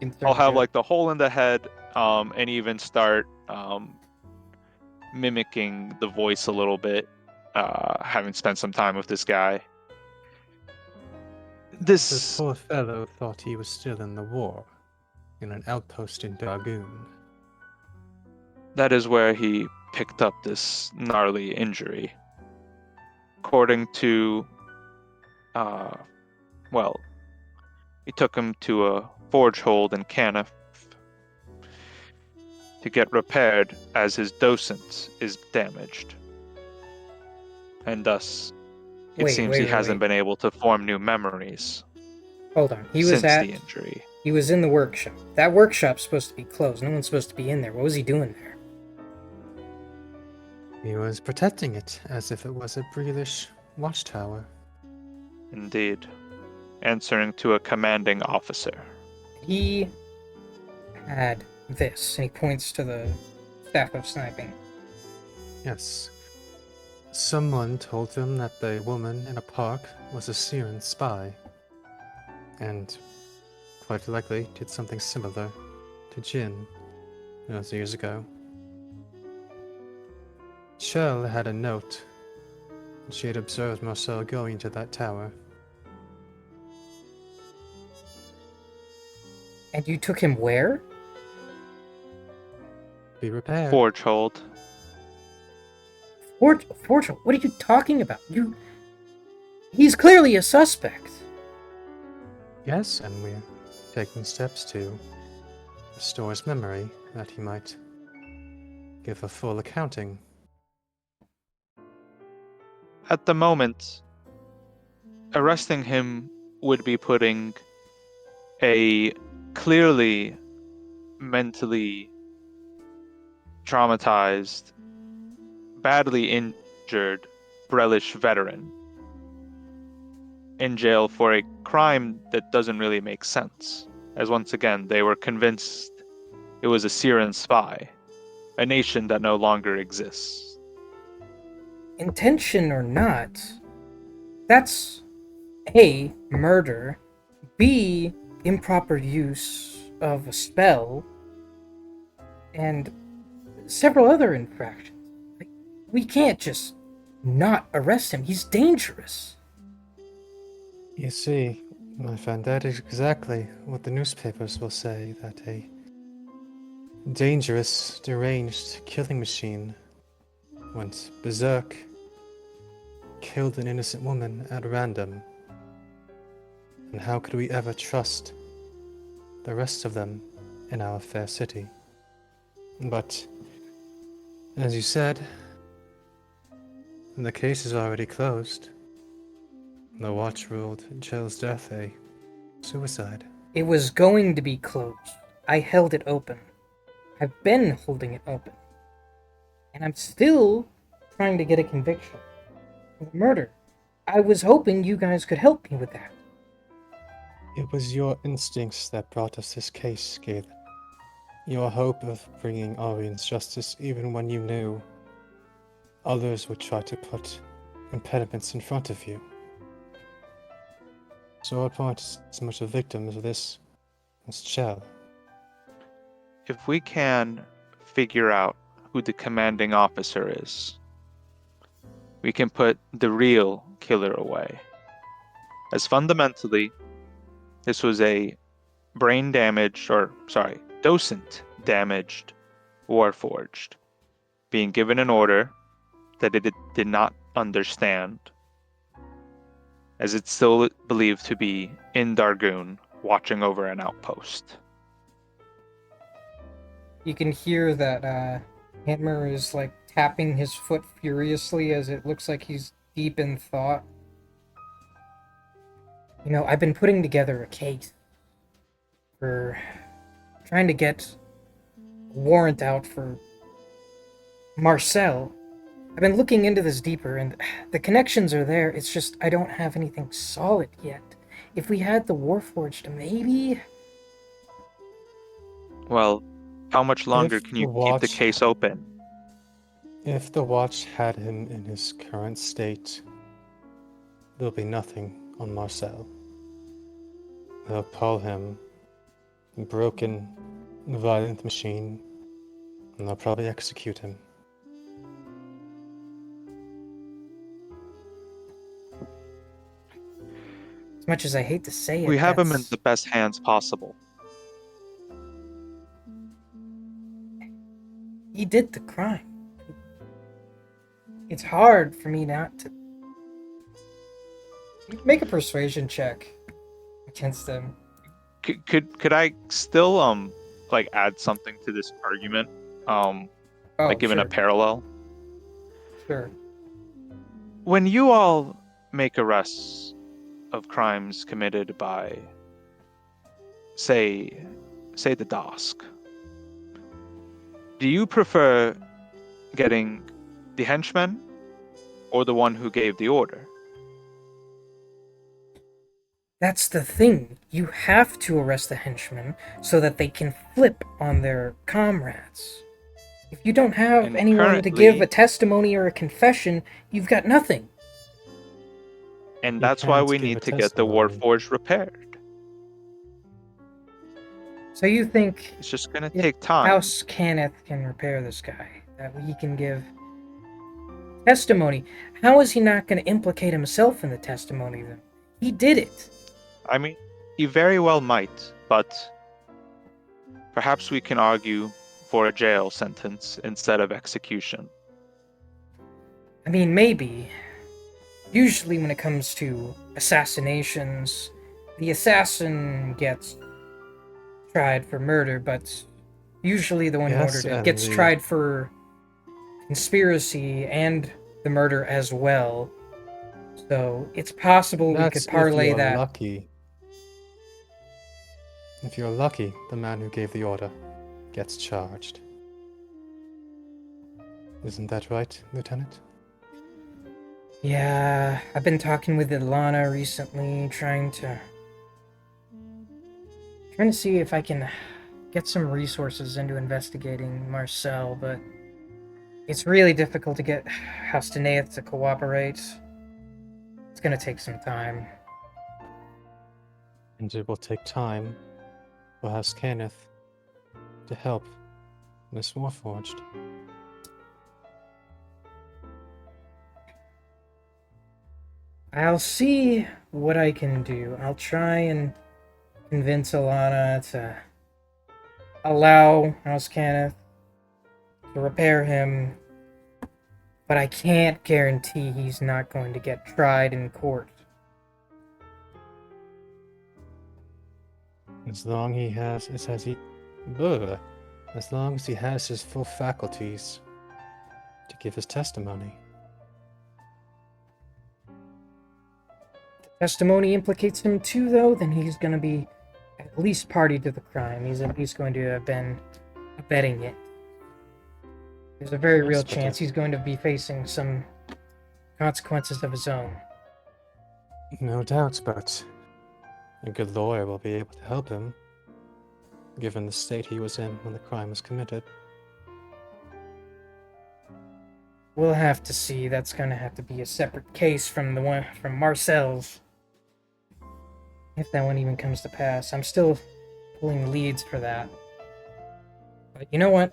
can I'll certainly have do it. like the hole in the head, and even start mimicking the voice a little bit. Having spent some time with this guy. This This poor fellow thought he was still in the war, in an outpost in Dargoon. that is where he picked up this gnarly injury. According to, well, he took him to a forge hold in Canif. to get repaired as his docent is damaged. And thus, it seems he hasn't been able to form new memories Hold on. since the injury. He was in the workshop. That workshop's supposed to be closed. No one's supposed to be in there. What was he doing there? He was protecting it as if it was a Breelish watchtower. Indeed. Answering to a commanding officer. He had this, and he points to the staff of sniping. Yes. Someone told him that the woman in a park was a Sharn spy, and quite likely did something similar to Jin those years ago. Shell had a note, and she had observed Marcel going to that tower. And you took him where? Be repaired. Forgehold. Fortune, what are you talking about? He's clearly a suspect. Yes, and we're taking steps to restore his memory, that he might give a full accounting. At the moment, arresting him would be putting a clearly mentally traumatized, badly injured Brelish veteran in jail for a crime that doesn't really make sense. As once again, they were convinced it was a Sharn spy, a nation that no longer exists. Intention or not, that's A, murder, B, improper use of a spell, and several other infractions. We can't just not arrest him. He's dangerous. You see, my friend, that is exactly what the newspapers will say, that a dangerous, deranged killing machine went berserk, killed an innocent woman at random. And how could we ever trust the rest of them in our fair city? But, as you said, the case is already closed. The watch ruled Jill's death a suicide. It was going to be closed. I held it open. I've been holding it open. And I'm still trying to get a conviction for the murder. I was hoping you guys could help me with that. It was your instincts that brought us this case, Galen. Your hope of bringing Arian's justice even when you knew others would try to put impediments in front of you. So our point is as much a victim of this as Chell. If we can figure out who the commanding officer is, we can put the real killer away. As fundamentally, this was a docent damaged Warforged, being given an order that it did not understand, as it's still believed to be in Dargoon, watching over an outpost. You can hear that Hammer is like tapping his foot furiously as it looks like he's deep in thought. You know, I've been putting together a case for trying to get a warrant out for Marcel. I've been looking into this deeper, and the connections are there. It's just I don't have anything solid yet. If we had the Warforged, maybe. Well, how much longer If can you the keep the watch- case open? If the watch had him in his current state, there'll be nothing on Marcel. They'll call him a broken, violent machine, and they'll probably execute him. As much as I hate to say it, We have him in that's- the best hands possible. He did the crime. It's hard for me not to make a persuasion check against him. Could I still add something to this argument? um, Oh, given a sure, parallel. sure. When you all make arrests of crimes committed by, say the Dosk, do you prefer getting the henchman or the one who gave the order? That's the thing. You have to arrest the henchmen so that they can flip on their comrades. If you don't have And anyone to give a currently, testimony or a confession, you've got nothing. and You that's why can't we give a need to get the testimony. Warforged repaired. So you think It's just gonna if take time. House Cannith can repair this guy, that he can give testimony, how is he not going to implicate himself in the testimony then? He did it. I mean, he very well might, but perhaps we can argue for a jail sentence instead of execution. I mean, maybe. Usually, when it comes to assassinations, the assassin gets tried for murder, but usually the one who Yes, ordered it and gets tried for conspiracy and the murder as well. So it's possible we could that's if parlay you're that. lucky. If you're lucky, the man who gave the order gets charged. Isn't that right, Lieutenant? Yeah, I've been talking with Ilana recently, trying to see if I can get some resources into investigating Marcel, but it's really difficult to get Hastaneath to cooperate. It's gonna take some time. And it will take time for House Kenneth to help Miss Warforged. I'll see what I can do. I'll try and convince Ilana to allow House Cannith to repair him, but I can't guarantee he's not going to get tried in court. As long as long as he has his full faculties to give his testimony. Testimony implicates him too, though, then he's going to be at least party to the crime. He's at least going to have been abetting it. There's a very Yes, real but chance he's going to be facing some consequences of his own. No doubts, but a good lawyer will be able to help him, given the state he was in when the crime was committed. We'll have to see. That's going to have to be a separate case from the one from Marcel's. If that one even comes to pass. I'm still pulling leads for that. But you know what?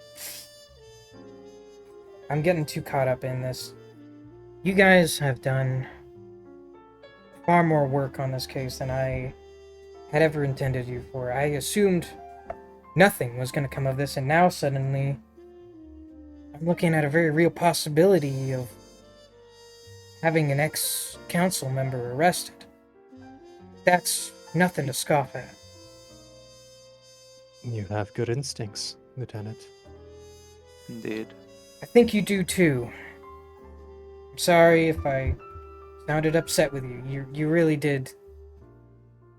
I'm getting too caught up in this. You guys have done far more work on this case than I had ever intended you for. I assumed nothing was going to come of this, and now suddenly I'm looking at a very real possibility of having an ex-council member arrested. That's nothing to scoff at. You have good instincts, Lieutenant. Indeed. I think you do too. I'm sorry if I sounded upset with you. You really did.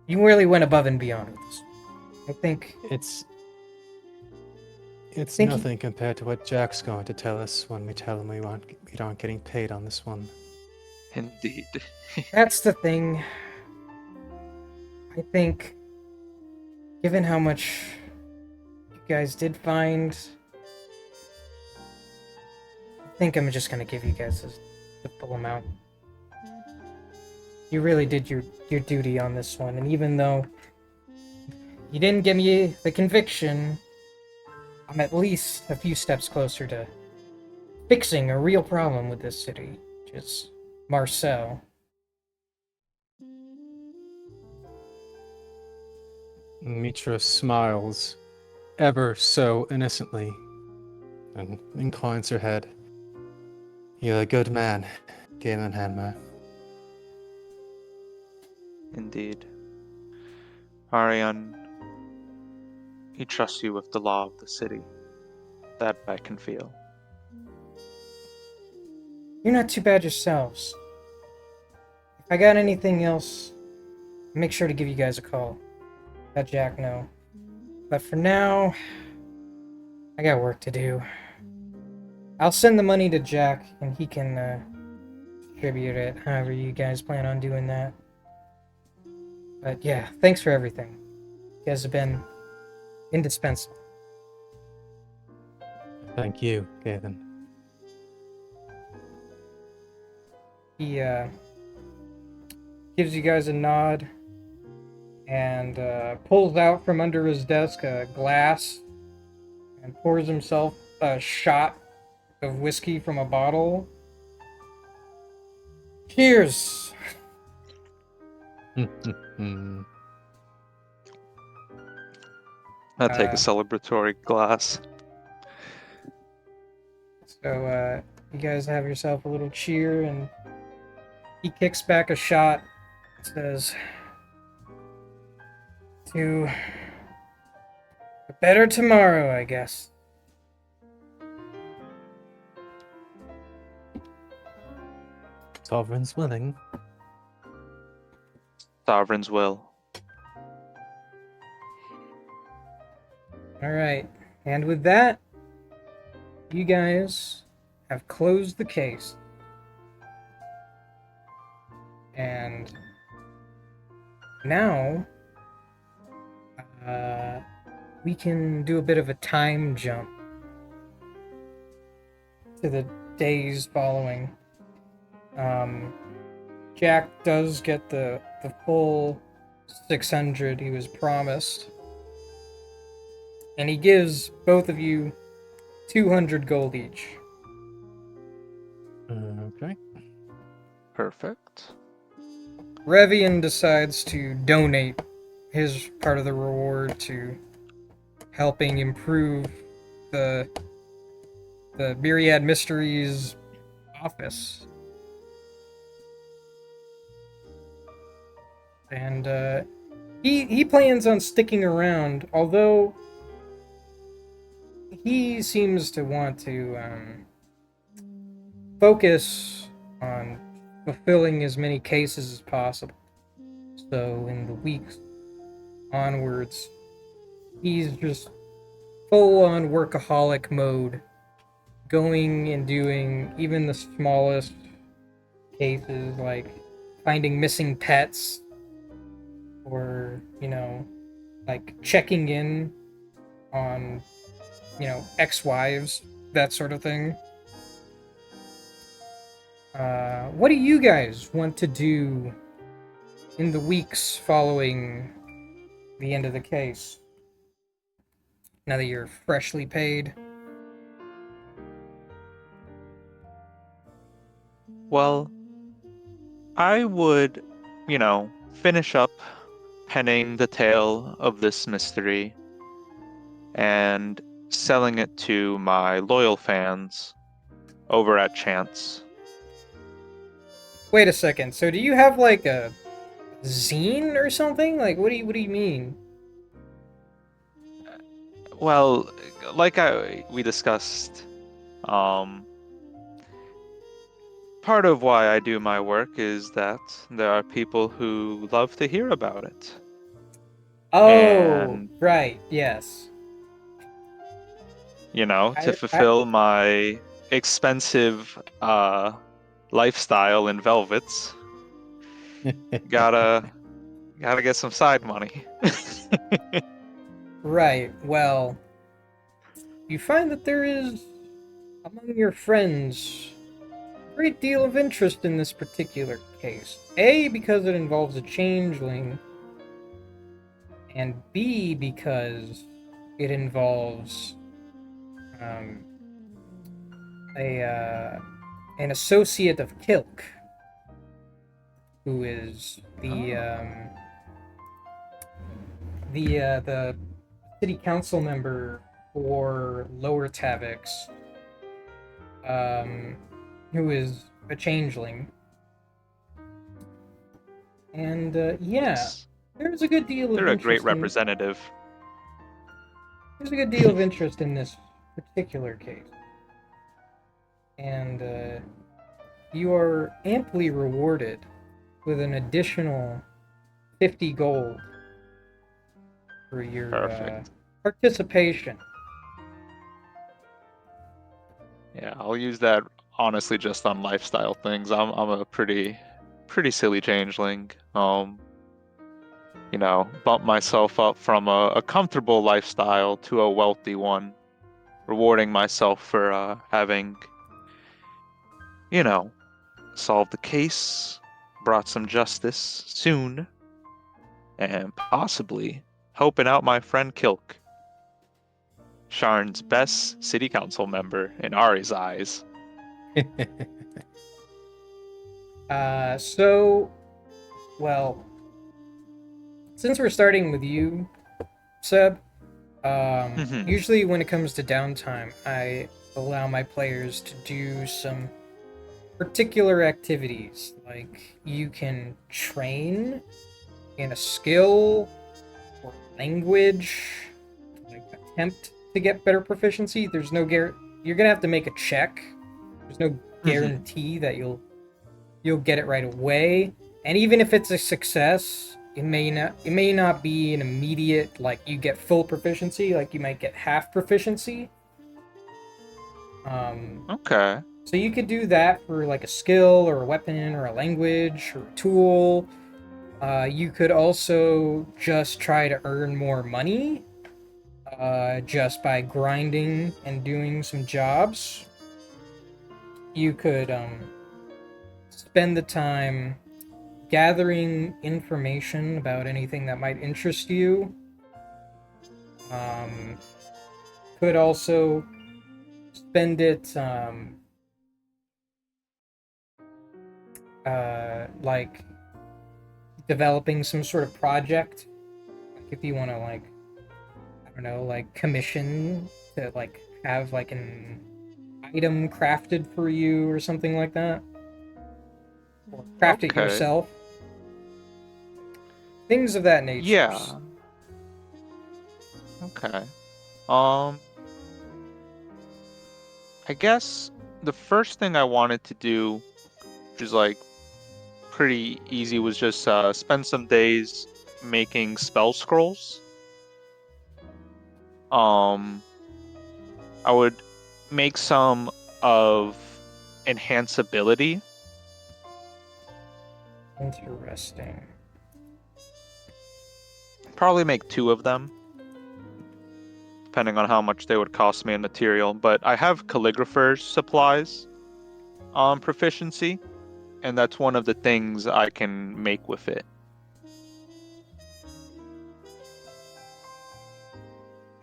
You really went above and beyond with this. I think It's Think nothing compared to what Jack's going to tell us when we tell him we aren't getting paid on this one. Indeed. that's the thing. I think, given how much you guys did find, I think I'm just gonna give you guys the full amount. You really did your duty on this one, and even though you didn't give me the conviction, I'm at least a few steps closer to fixing a real problem with this city, which is Marcel. Mitra smiles ever so innocently and inclines her head. You're a good man, Galen Hanmer. Indeed. Arian, he trusts you with the law of the city. That I can feel. You're not too bad yourselves. If I got anything else, make sure to give you guys a call. Let Jack know. But for now, I got work to do. I'll send the money to Jack, and he can distribute it however you guys plan on doing that. But yeah, thanks for everything. You guys have been indispensable. Thank you, Gavin. He gives you guys a nod and pulls out from under his desk a glass and pours himself a shot of whiskey from a bottle. Cheers! I'll take a celebratory glass. So, you guys have yourself a little cheer, and he kicks back a shot, says, to a better tomorrow, I guess. Sovereign's willing. Sovereign's will. Alright, and with that, you guys have closed the case. And now, we can do a bit of a time jump to the days following. Jack does get the full 600 he was promised. And he gives both of you 200 gold each. Okay. Perfect. Revian decides to donate his part of the reward to helping improve the Myriad Mysteries office. And he plans on sticking around, although he seems to want to focus on fulfilling as many cases as possible. So in the weeks onwards, he's just full-on workaholic mode, going and doing even the smallest cases, like finding missing pets, or, like checking in on, ex-wives, that sort of thing. What do you guys want to do in the weeks following the end of the case? Now that you're freshly paid? Well, I would, finish up penning the tale of this mystery and selling it to my loyal fans over at Chance. Wait a second. So do you have like a zine or something? Like what do you mean? Well, like we discussed, part of why I do my work is that there are people who love to hear about it. Oh, And, right. Yes. to fulfill my expensive lifestyle in velvets, gotta get some side money. Right. Well, you find that there is among your friends a great deal of interest in this particular case. A, because it involves a changeling, and B, because it involves an associate of Kilk, who is the city council member for Lower Tavix, who is a changeling. And there's a good deal of They're a great interest representative. there's a good deal of interest in this particular case. And you are amply rewarded with an additional 50 gold for your Perfect. participation. Yeah, I'll use that honestly just on lifestyle things. I'm a pretty silly changeling. Bump myself up from a comfortable lifestyle to a wealthy one, rewarding myself for having, you know, solved the case, brought some justice soon, and possibly helping out my friend Kilk, Sharn's best city council member in Ari's eyes. So, well, since we're starting with you, Seb, Mhm. usually when it comes to downtime, I allow my players to do some particular activities. Like you can train in a skill or language, like attempt to get better proficiency. There's no you're gonna have to make a check. There's no Mhm. guarantee that you'll get it right away. And even if it's a success, it may not be an immediate like you get full proficiency, like you might get half proficiency. Um Okay. so you could do that for like a skill or a weapon or a language or a tool. You could also just try to earn more money just by grinding and doing some jobs. You could spend the time gathering information about anything that might interest you. Um, could also spend it like developing some sort of project. Like if you want to like I don't know like commission to like have like an item crafted for you or something like that, or craft it Okay. yourself. Things of that nature. Yeah. Okay. Um, I guess the first thing I wanted to do, which is like pretty easy, was just spend some days making spell scrolls. Um, I would make some of enhanceability. Interesting. Probably make two of them, depending on how much they would cost me in material. But I have calligrapher's supplies proficiency, and that's one of the things I can make with it.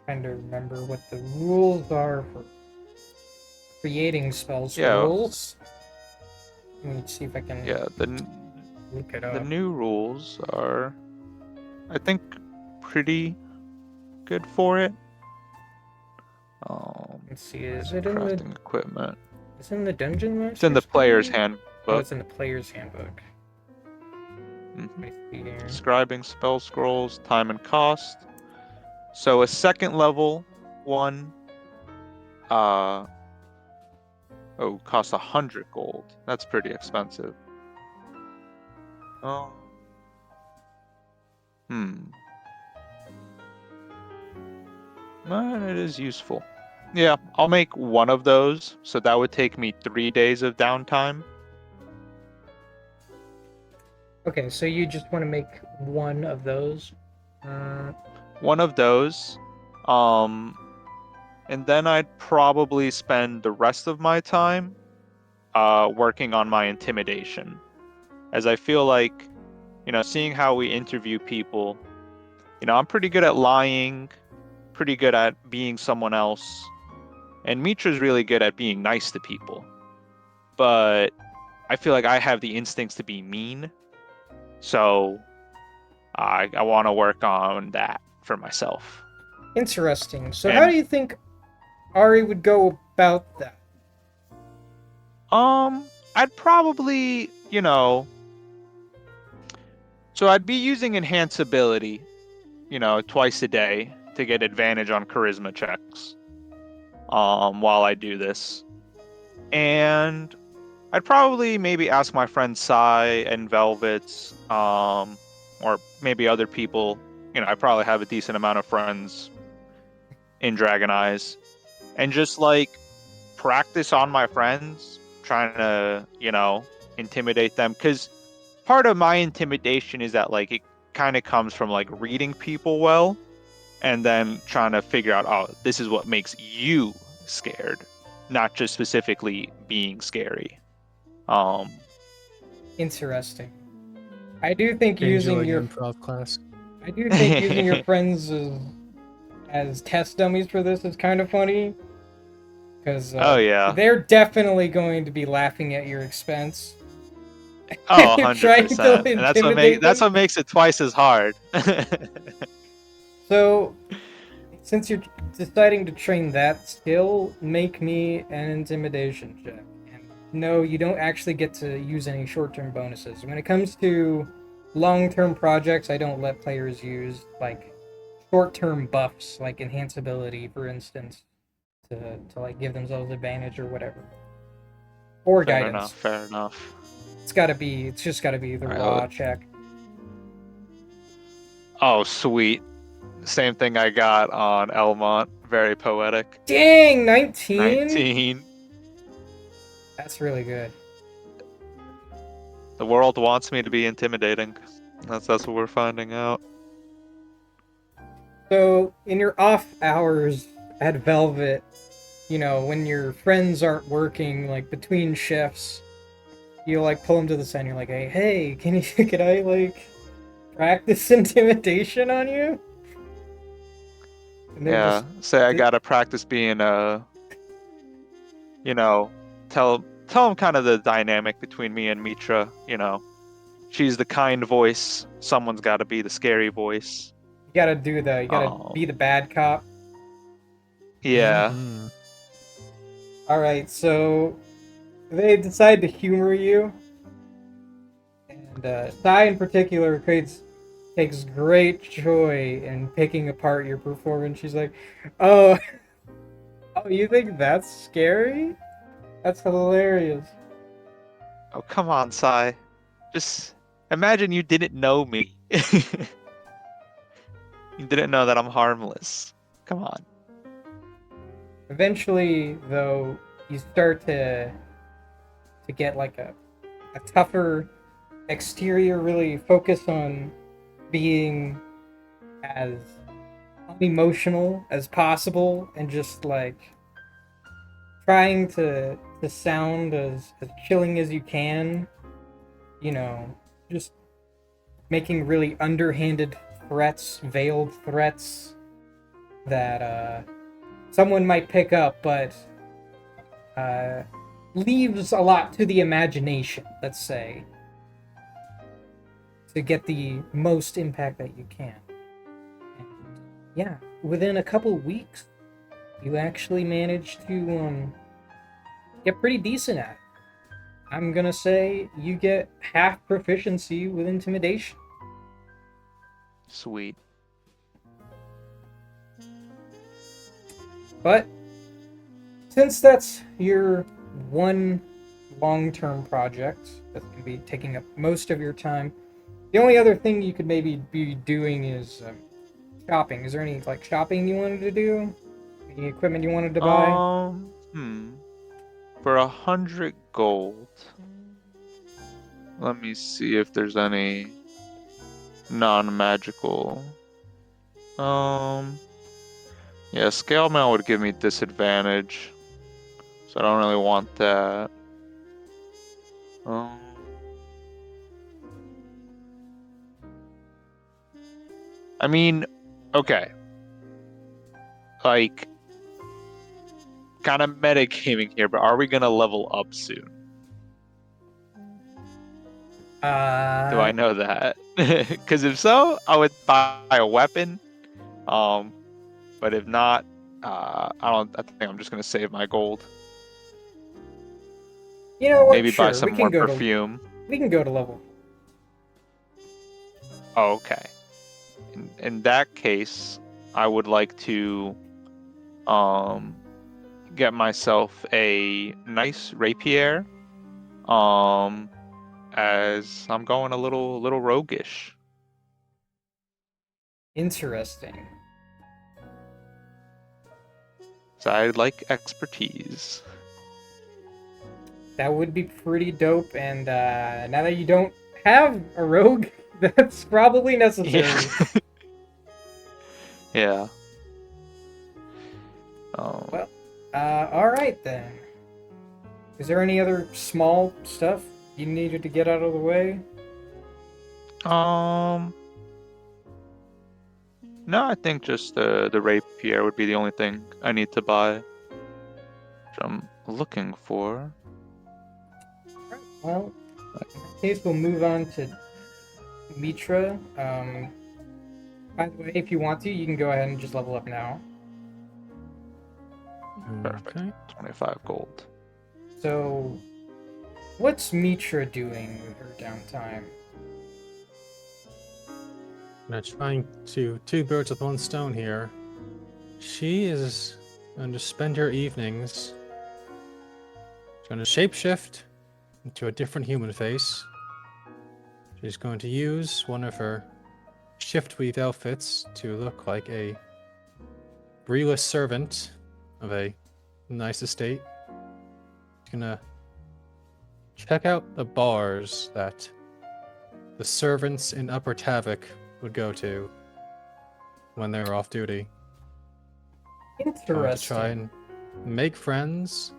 Trying to remember what the rules are for creating spell Yeah, scrolls. Let me see if I can yeah. look it The up. new rules are, I think, pretty good for it. Let's see. Is it in the? Crafting equipment. Is it in the Dungeon It's in the Master's player's Guide? Oh, handbook. it's in the Player's Handbook. Mhm. I see here. Describing spell scrolls, time and cost. So a second level one, uh, costs 100 gold. That's pretty expensive. Oh, hmm. It is useful. Yeah, I'll make one of those. So that would take me 3 days of downtime. Okay, so you just want to make one of those. Uh, One of those. Um, and then I'd probably spend the rest of my time working on my intimidation. As I feel like, seeing how we interview people, I'm pretty good at lying, pretty good at being someone else. And Mitra's really good at being nice to people. But I feel like I have the instincts to be mean. So I want to work on that for myself. Interesting. So, how And do you think Ari would go about that? I'd probably, so I'd be using enhanceability, twice a day to get advantage on charisma checks. while I do this. And I'd probably maybe ask my friends Sai and Velvet, or maybe other people. I probably have a decent amount of friends in Dragon Eyes, and just like practice on my friends, trying to, intimidate them. Because part of my intimidation is that like it kind of comes from like reading people well, and then trying to figure out, oh, this is what makes you scared, not just specifically being scary. Um, Interesting. I do think using Enjoying your improv class. I do think using your friends as test dummies for this is kind of funny because Oh yeah. they're definitely going to be laughing at your expense. Oh, You're trying to 100%. And intimidate that's them. what makes it twice as hard. So, since you're deciding to train that skill, make me an intimidation check. And no, you don't actually get to use any short-term bonuses. When it comes to long-term projects, I don't let players use like short-term buffs, like enhanceability, for instance, to like give themselves advantage or whatever, or Fair enough, guidance. fair enough. It's just gotta be the Alright, raw check. Oh, sweet. Same thing I got on Elmont. Very poetic. Dang, 19. 19. That's really good. The world wants me to be intimidating. That's what we're finding out. So, in your off hours at Velvet, when your friends aren't working, like between shifts, you like pull them to the side. And you're like, hey, can I like practice intimidation on you? And they're Yeah. Say I gotta practice being tell them kind of the dynamic between me and Mitra. She's the kind voice. Someone's got to be the scary voice. you gotta be the bad cop. Yeah. Mhm. All right, so they decide to humor you, and Sai in particular takes great joy in picking apart your performance. She's like, "Oh, oh, you think that's scary? That's hilarious." Oh, come on, Sai. Just imagine you didn't know me. You didn't know that I'm harmless. Come on. Eventually, though, you start to get like a tougher exterior, really focus on being as unemotional as possible and just like trying to sound as chilling as you can, you know, just making really underhanded threats, veiled threats that someone might pick up, but uh, leaves a lot to the imagination, let's say, to get the most impact that you can. And yeah, within a couple weeks, you actually manage to get pretty decent at it. I'm gonna say you get half proficiency with intimidation. Sweet. But since that's your one long-term project that's gonna be taking up most of your time, the only other thing you could maybe be doing is shopping. Is there any like shopping you wanted to do? Any equipment you wanted to buy? For 100 gold. Let me see if there's any non-magical. Yeah, scale mail would give me disadvantage, so I don't really want that. Um, I mean, okay, like kind of metagaming here, but are we gonna level up soon? Do I know that? Because if so, I would buy a weapon. But if not, I don't. I think I'm just gonna save my gold. You know what? Maybe buy Sure, some more perfume. we can go to level. Oh, okay. In that case, I would like to get myself a nice rapier. As I'm going a little roguish. Interesting. So I like expertise. That would be pretty dope. And now that you don't have a rogue, that's probably necessary. Yeah. Well, all right then. Is there any other small stuff you needed to get out of the way? No, I think just the rapier would be the only thing I need to buy. Which I'm looking for. Alright, well, in that case, we'll move on to Mitra. By the way, if you want to, you can go ahead and just level up now. Perfect. Okay. 25 gold. So, what's Mitra doing with her downtime? Now trying to two birds with one stone here. She is going to spend her evenings. She's going to shapeshift into a different human face. She's going to use one of her shiftweave outfits to look like a breeless servant of a nice estate. She's gonna check out the bars that the servants in Upper Tavik would go to when they're off duty. Going to try Interesting. and make friends.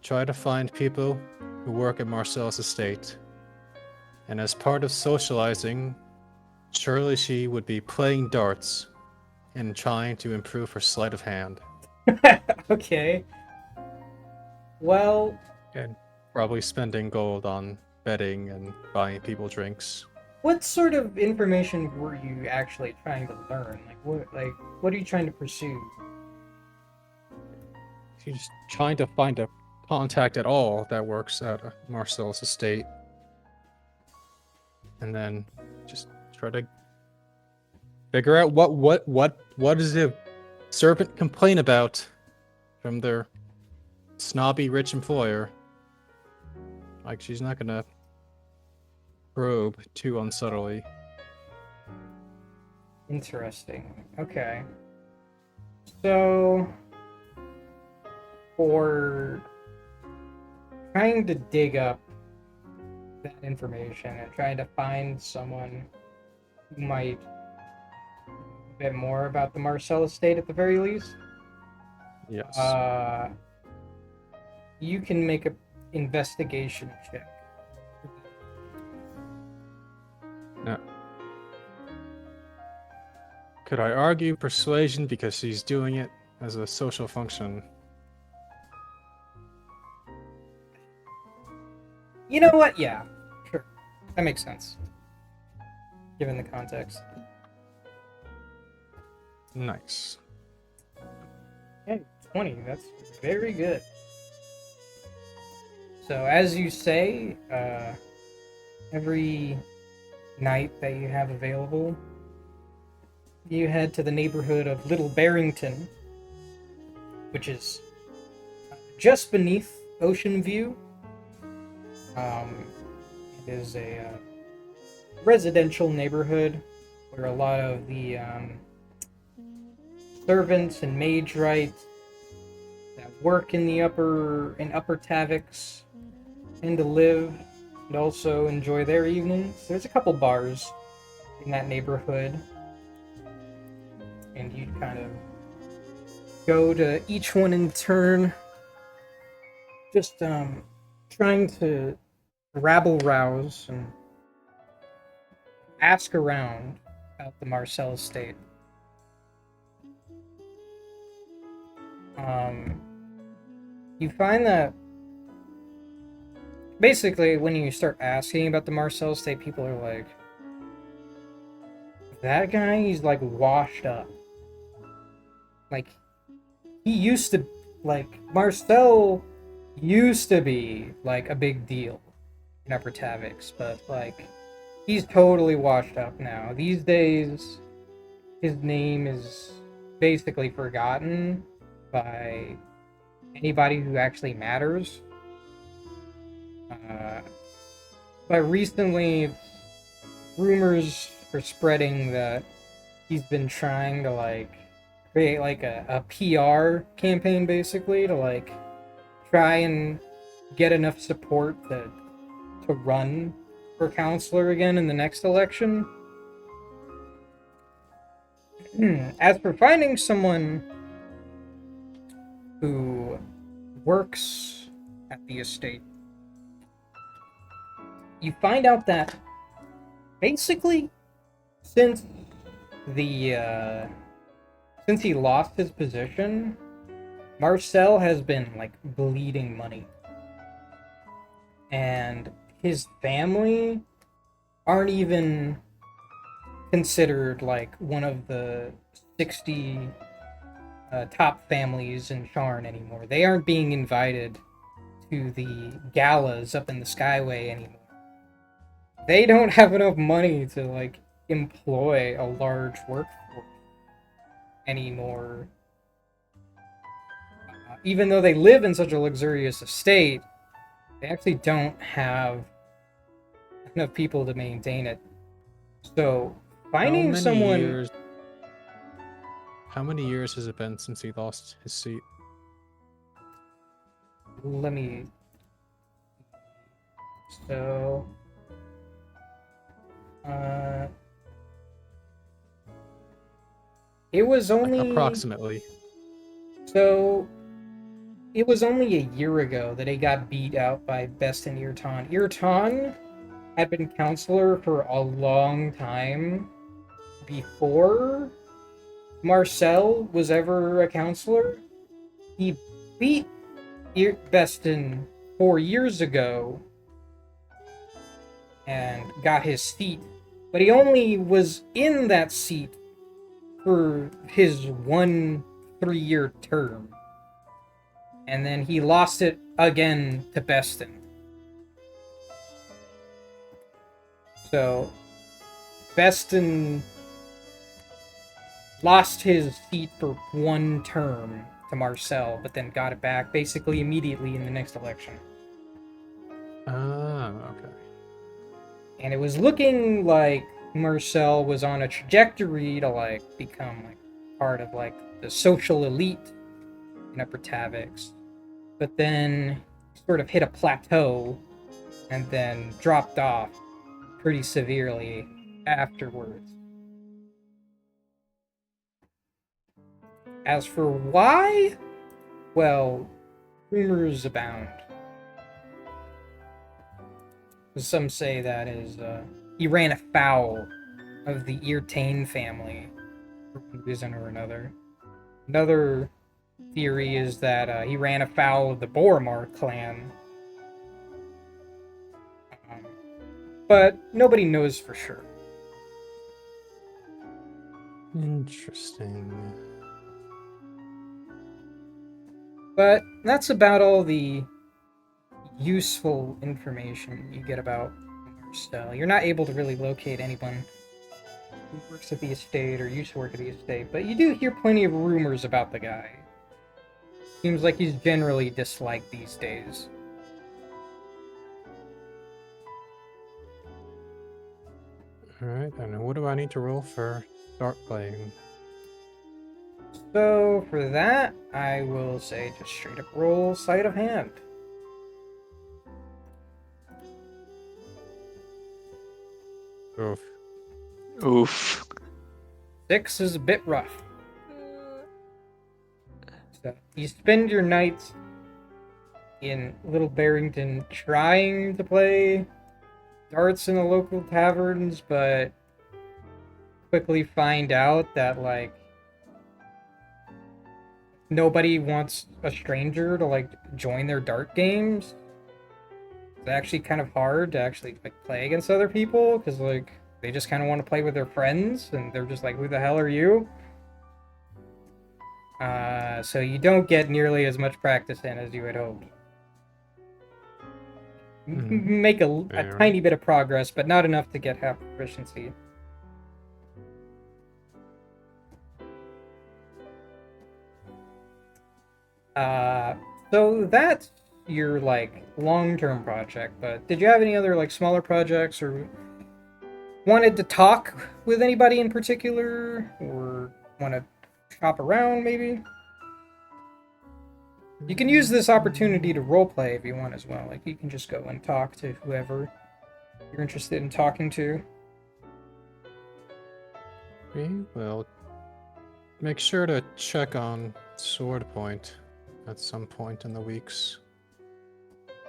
Try to find people who work at Marcel's estate. And as part of socializing, surely she would be playing darts and trying to improve her sleight of hand. Okay. Well, And probably spending gold on betting and buying people drinks. what sort of information were you actually trying to learn? What are you trying to pursue? She's trying to find a contact at all that works at Marcel's estate. And then just try to figure out what does the servant complain about from their snobby rich employer. Like, she's not gonna probe too unsubtly. Interesting. Okay. So, for trying to dig up that information and trying to find someone who might know a bit more about the Marcel estate at the very least, Yes. you can make a investigation check. Could I argue persuasion because she's doing it as a social function? You know what? Yeah, sure. That makes sense. Given the context. Nice. Okay, 20. That's very good. So, as you say, every night that you have available, you head to the neighborhood of Little Barrington, which is just beneath Ocean View. It is a residential neighborhood where a lot of the servants and maids that work in the upper Tavix tend to live and also enjoy their evenings. There's a couple bars in that neighborhood, and you'd kind of go to each one in turn, just trying to rabble rouse and ask around about the Marcel estate. You find that basically when you start asking about the Marcel estate, people are like, that guy, he's like washed up. Like, he used to, like, Marcel used to be like a big deal in Upper Tavix, but like, he's totally washed up now. These days, his name is basically forgotten. by anybody who actually matters. But recently, rumors are spreading that he's been trying to like create like a PR campaign basically to like try and get enough support to run for counselor again in the next election. As for finding someone who works at the estate, you find out that basically since since he lost his position, Marcel has been like bleeding money. And his family aren't even considered like one of the 60 top families in Sharn anymore. They aren't being invited to the galas up in the Skyway anymore. They don't have enough money to like employ a large workforce anymore. Even though they live in such a luxurious estate, they actually don't have enough people to maintain it. So finding someone. How many years has it been since he lost his seat? Let me. So. It was only. Like approximately. So. It was only a year ago that he got beat out by Bestin Irtan. Irtan had been counselor for a long time before Marcel was ever a counselor. He beat Bestin 4 years ago and got his seat, but he only was in that seat for his 1 3-year term. And then he lost it again to Bestin. So, Bestin lost his seat for 1 term to Marcel, but then got it back basically immediately in the next election. Okay. And it was looking like Marcel was on a trajectory to like become like part of like the social elite in Upper Tavix. But then sort of hit a plateau and then dropped off pretty severely afterwards. As for why, well, rumors abound. Some say that he ran afoul of the Irtain family for one reason or another. Another theory is that he ran afoul of the Boromar clan. But nobody knows for sure. Interesting. But that's about all the useful information you get about Marcel. You're not able to really locate anyone who works at the estate or used to work at the estate, but you do hear plenty of rumors about the guy. Seems like he's generally disliked these days. Alright, and what do I need to roll for start playing? So for that, I will say just straight up roll sleight of hand. Oof. Oof. 6 is a bit rough. So you spend your nights in Little Barrington trying to play darts in the local taverns, but quickly find out that like nobody wants a stranger to like join their dart games. It's actually kind of hard to actually like play against other people because like they just kind of want to play with their friends and they're just like, who the hell are you? So you don't get nearly as much practice in as you had hoped. Make a tiny bit of progress, but not enough to get half proficiency. So that's your like long-term project. But did you have any other like smaller projects, or wanted to talk with anybody in particular, or want to shop around maybe? You can use this opportunity to roleplay if you want as well. Like you can just go and talk to whoever you're interested in talking to. We will make sure to check on Sword Point at some point in the weeks.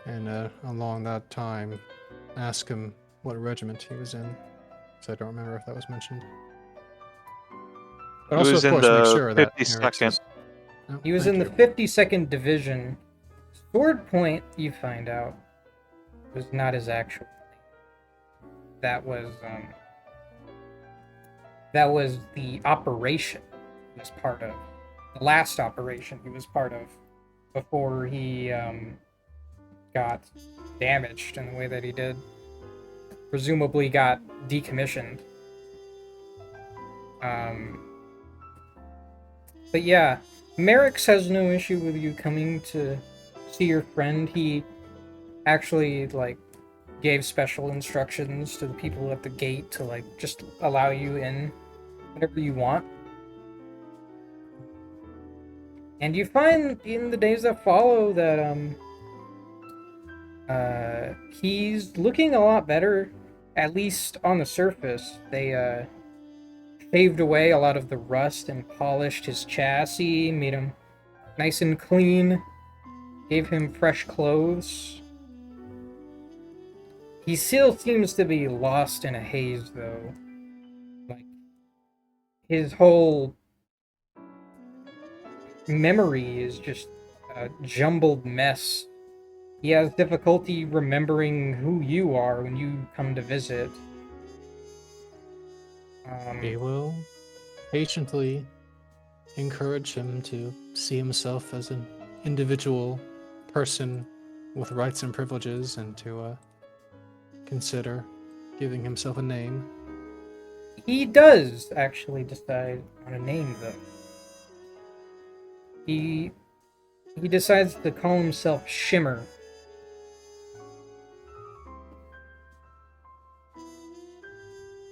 And along that time, ask him what regiment he was in. Because I don't remember if that was mentioned. But He also, was of in course, make the sure that Eric's 52nd. is... Oh, He was thank in the you. 52nd Division. Sword Point, you find out, was not his actual name. That was the operation he was part of. The last operation he was part of before he got damaged in the way that he did. Presumably got decommissioned. Um, but yeah, Merrick's has no issue with you coming to see your friend. He actually like gave special instructions to the people at the gate to like just allow you in whenever you want. And you find in the days that follow that he's looking a lot better, at least on the surface. They shaved away a lot of the rust and polished his chassis, made him nice and clean, gave him fresh clothes. He still seems to be lost in a haze, though. Like, his whole memory is just a jumbled mess. He has difficulty remembering who you are when you come to visit. We will patiently encourage him to see himself as an individual person with rights and privileges and to consider giving himself a name. He does actually decide on a name, though. He he decides to call himself Shimmer.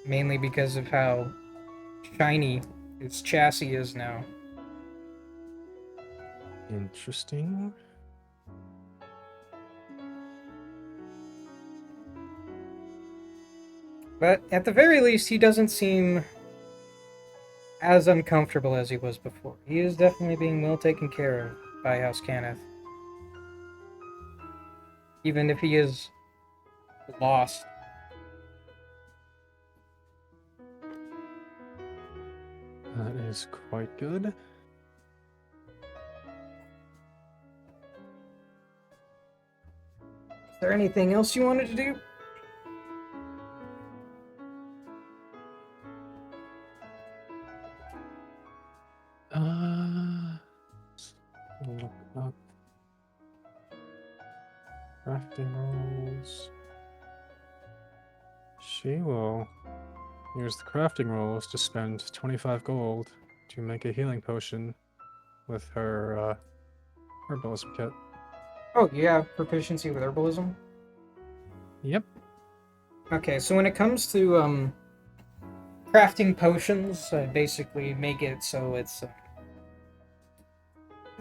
Mainly because of how shiny his chassis is now. Interesting. But at the very least, he doesn't seem as uncomfortable as he was before. He is definitely being well taken care of by House Cannith. Even if he is lost. That is quite good. Is there anything else you wanted to do? Look up crafting rules. She will use the crafting rules to spend 25 gold to make a healing potion with her herbalism kit. Oh, you have proficiency with herbalism? Yep. Okay, so when it comes to crafting potions, basically make it so it's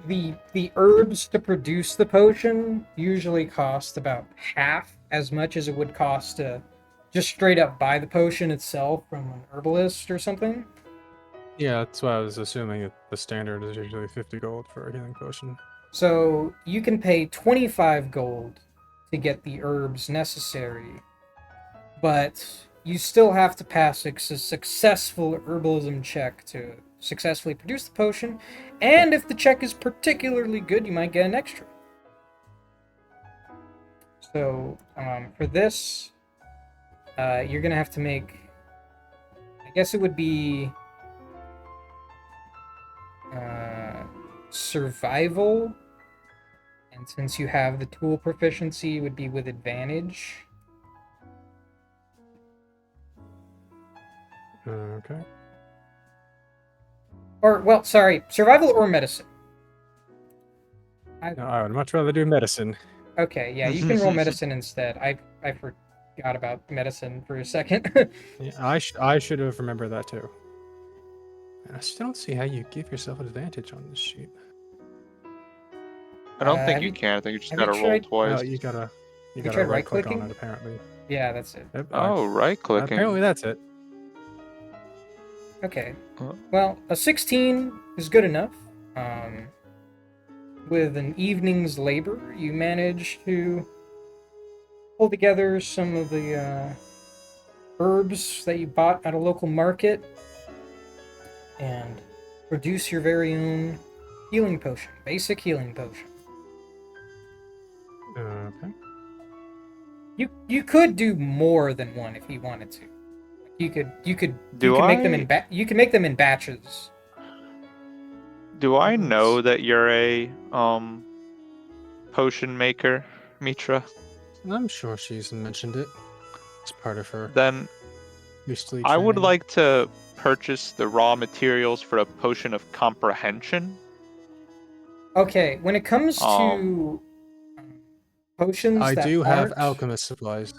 the herbs to produce the potion usually cost about half as much as it would cost to just straight up buy the potion itself from an herbalist or something. Yeah, that's why I was assuming that the standard is usually 50 gold for a healing potion. So you can pay 25 gold to get the herbs necessary, but you still have to pass a successful herbalism check to successfully produce the potion, and if the check is particularly good, you might get an extra. So for this, you're gonna have to make, I guess it would be survival, and since you have the tool proficiency, it would be with advantage. Okay. Or, well, sorry, survival or medicine. No, I would much rather do medicine. Okay, yeah, you can roll medicine instead. I forgot about medicine for a second. Yeah, I should have remembered that too. And I still don't see how you give yourself an advantage on this sheet. I don't think have you can. I think you just have you gotta roll tried? twice. Oh, you gotta tried right click on right-clicking? it apparently. Yeah, that's it. Yep, Oh, right apparently clicking. that's it. Okay. Well, a 16 is good enough. With an evening's labor, you manage to pull together some of the herbs that you bought at a local market and produce your very own healing potion, basic healing potion. Okay. You could do more than one if you wanted to. You Do could make them I you can make them in batches. do I know Let's- that you're a potion maker, Mitra? I'm sure she's mentioned it. It's part of her Then beastly I would training. like to purchase the raw materials for a potion of comprehension. Okay, when it comes Um, to potions I that do have aren't alchemist supplies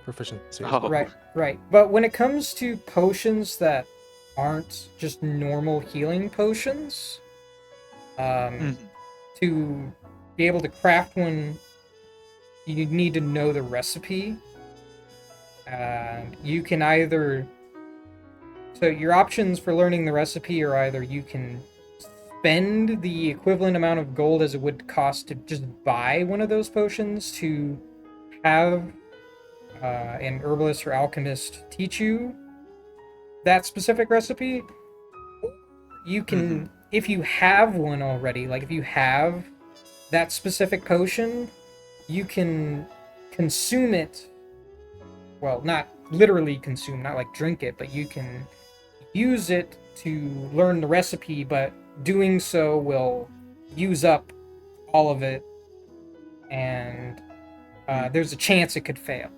proficiency as oh, well. right, but when it comes to potions that aren't just normal healing potions, um, mhm. to be able to craft one, you need to know the recipe. And you can either so your options for learning the recipe are either you can spend the equivalent amount of gold as it would cost to just buy one of those potions to have an herbalist or alchemist teach you that specific recipe. You can, if you have one already, like if you have that specific potion, you can consume it. Well, not literally consume, not like drink it, but you can use it to learn the recipe, but doing so will use up all of it, and there's a chance it could fail.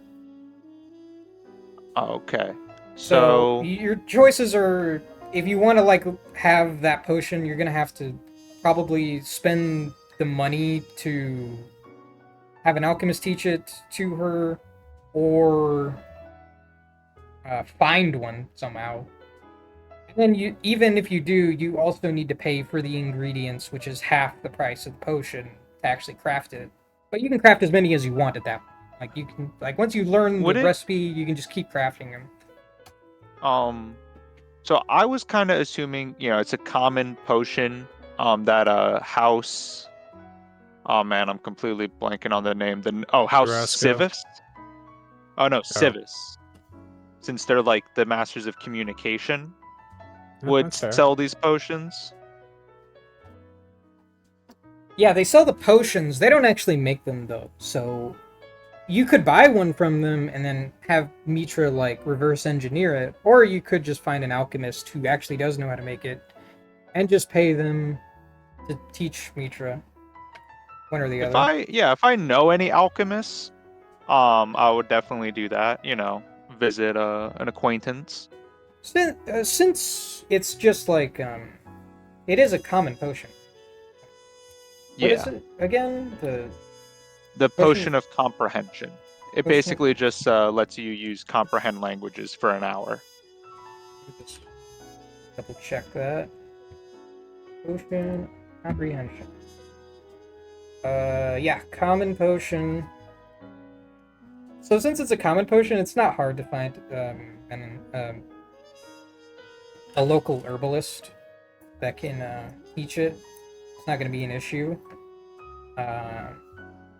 Okay. So So your choices are, if you want to like have that potion, you're gonna have to probably spend the money to have an alchemist teach it to her, or find one somehow. And then you, even if you do, you also need to pay for the ingredients, which is half the price of the potion to actually craft it. But you can craft as many as you want at that point. Like you can, like once you learn the would it recipe, you can just keep crafting them. um so I was kind of assuming, it's a common potion that a house. Oh man, I'm completely blanking on the name. House Carrasco. Civis? Oh no, Oh, Civis. Since they're like the masters of communication, yeah, would that's fair. sell these potions. Yeah, they sell the potions. They don't actually make them though. So you could buy one from them and then have Mitra like reverse engineer it, or you could just find an alchemist who actually does know how to make it and just pay them to teach Mitra. One or the If other. I know any alchemists, I would definitely do that. Visit an acquaintance. Since it's just like it is a common potion. What is Yeah, it again? the Potion potion of comprehension. It potion of basically just lets you use comprehend languages for an hour. just double check that. Potion comprehension. Yeah, common potion. So since it's a common potion, it's not hard to find a local herbalist that can teach it. It's not going to be an issue. Uh,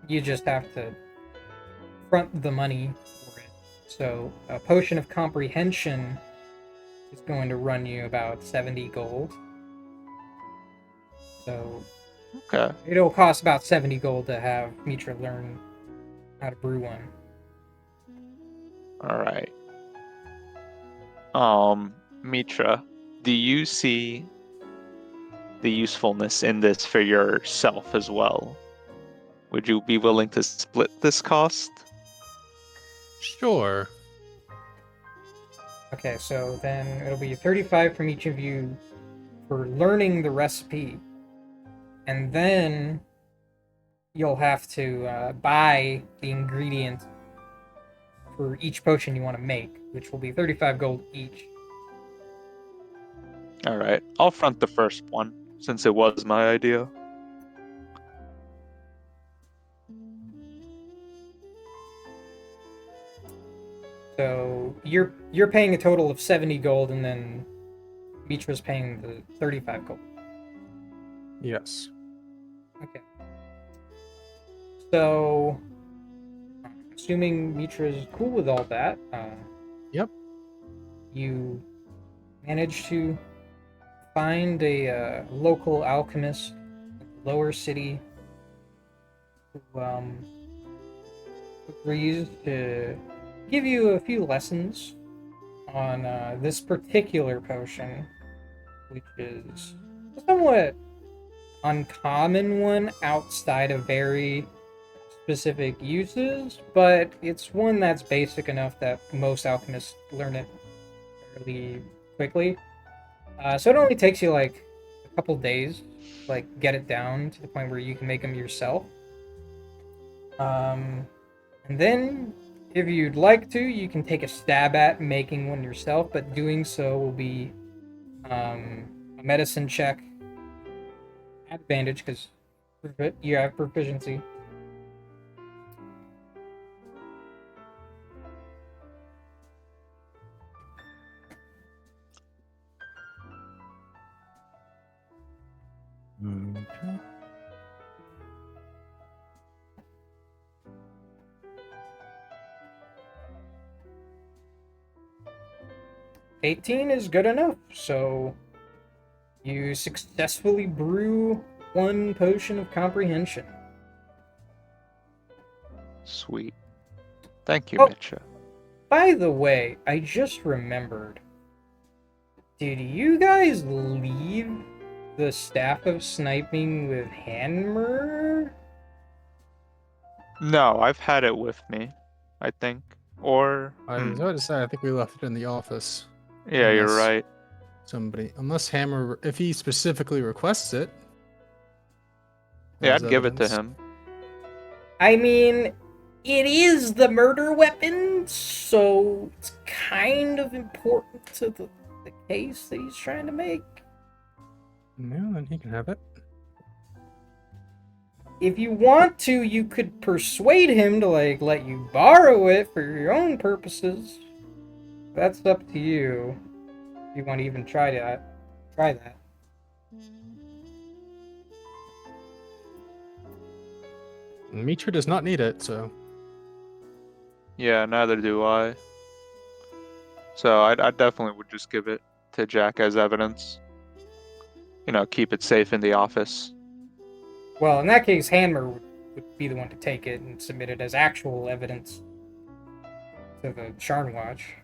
you just have to front the money for it. So a potion of comprehension is going to run you about 70 gold. So Okay. it'll cost about 70 gold to have Mitra learn how to brew one. All right. Mitra, do you see the usefulness in this for yourself as well? Would you be willing to split this cost? Sure. Okay, so then it'll be 35 from each of you for learning the recipe. And then you'll have to buy the ingredient for each potion you want to make, which will be 35 gold each. All right, I'll front the first one since it was my idea. So you're paying a total of 70 gold, and then Mitra's paying the 35 gold. Yes. Okay. So, assuming Mitra's cool with all that, Yep. you manage to find a local alchemist in the lower city who agrees to give you a few lessons on this particular potion, which is a somewhat uncommon one outside of very specific uses, but it's one that's basic enough that most alchemists learn it fairly quickly. So it only takes you like a couple days, like get it down to the point where you can make them yourself. And then, if you'd like to, you can take a stab at making one yourself, but doing so will be a medicine check advantage because you have proficiency. Okay. 18 is good enough, so you successfully brew one potion of comprehension. Sweet. Thank you, Oh. Mitcha. By the way, I just remembered. Did you guys leave the staff of sniping with Hammer? No, I've had it with me, I think. Or I was about to say, I think we left it in the office. yeah, you're Unless- right. Unless Hammer, if he specifically requests it. Yeah, as I'd give it to evidence. him. I mean, it is the murder weapon, so it's kind of important to the case that he's trying to make. No, then he can have it. If you want to, you could persuade him to like let you borrow it for your own purposes. That's up to you. If you want to even try that. Try that. Mitra does not need it, so Yeah, neither do I. So I definitely would just give it to Jack as evidence. You know, keep it safe in the office. Well, in that case, Hammer would be the one to take it and submit it as actual evidence to the Sharn Watch.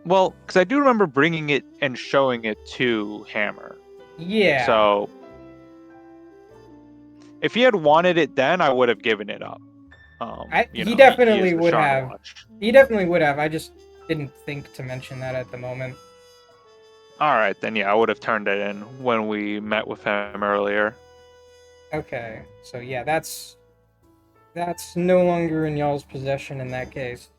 Well, because I do remember bringing it and showing it to Hammer. Yeah. So if he had wanted it then, I would have given it up. He definitely is the would Sharn have. Watch. He definitely would have. I just didn't think to mention that at the moment. All right, then yeah, I would have turned it in when we met with him earlier. Okay, so yeah, that's no longer in y'all's possession in that case.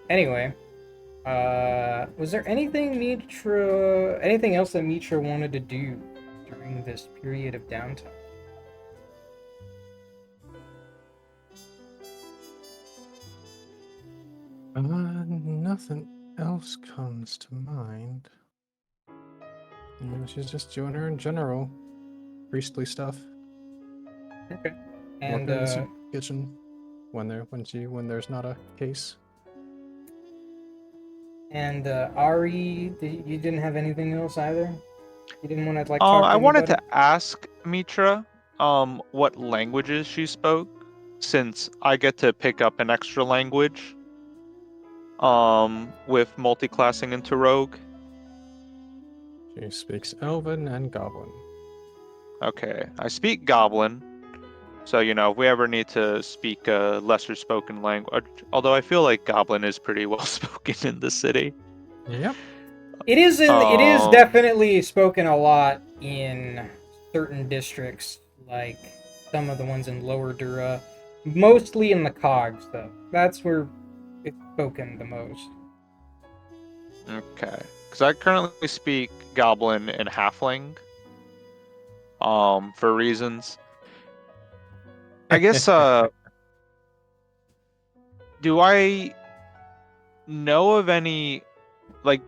Anyway, was there anything else that Mitra wanted to do during this period of downtime? nothing else comes to mind. You know, she's just doing her in general priestly stuff. Okay. And Working in the kitchen when there's not a case. and Ari, you didn't have anything else either? You didn't want to like talk to I wanted anybody? to ask Mitra, what languages she spoke, since I get to pick up an extra language, with multi-classing into Rogue. She speaks Elven and Goblin. Okay, I speak Goblin, so if we ever need to speak a lesser spoken language, although I feel like Goblin is pretty well spoken in the city. Yep. It is definitely spoken a lot in certain districts, like some of the ones in Lower Dura. Mostly in the cogs, though. That's where it's spoken the most. Okay. Because I currently speak Goblin and Halfling. For reasons. I guess, do I know of any, like,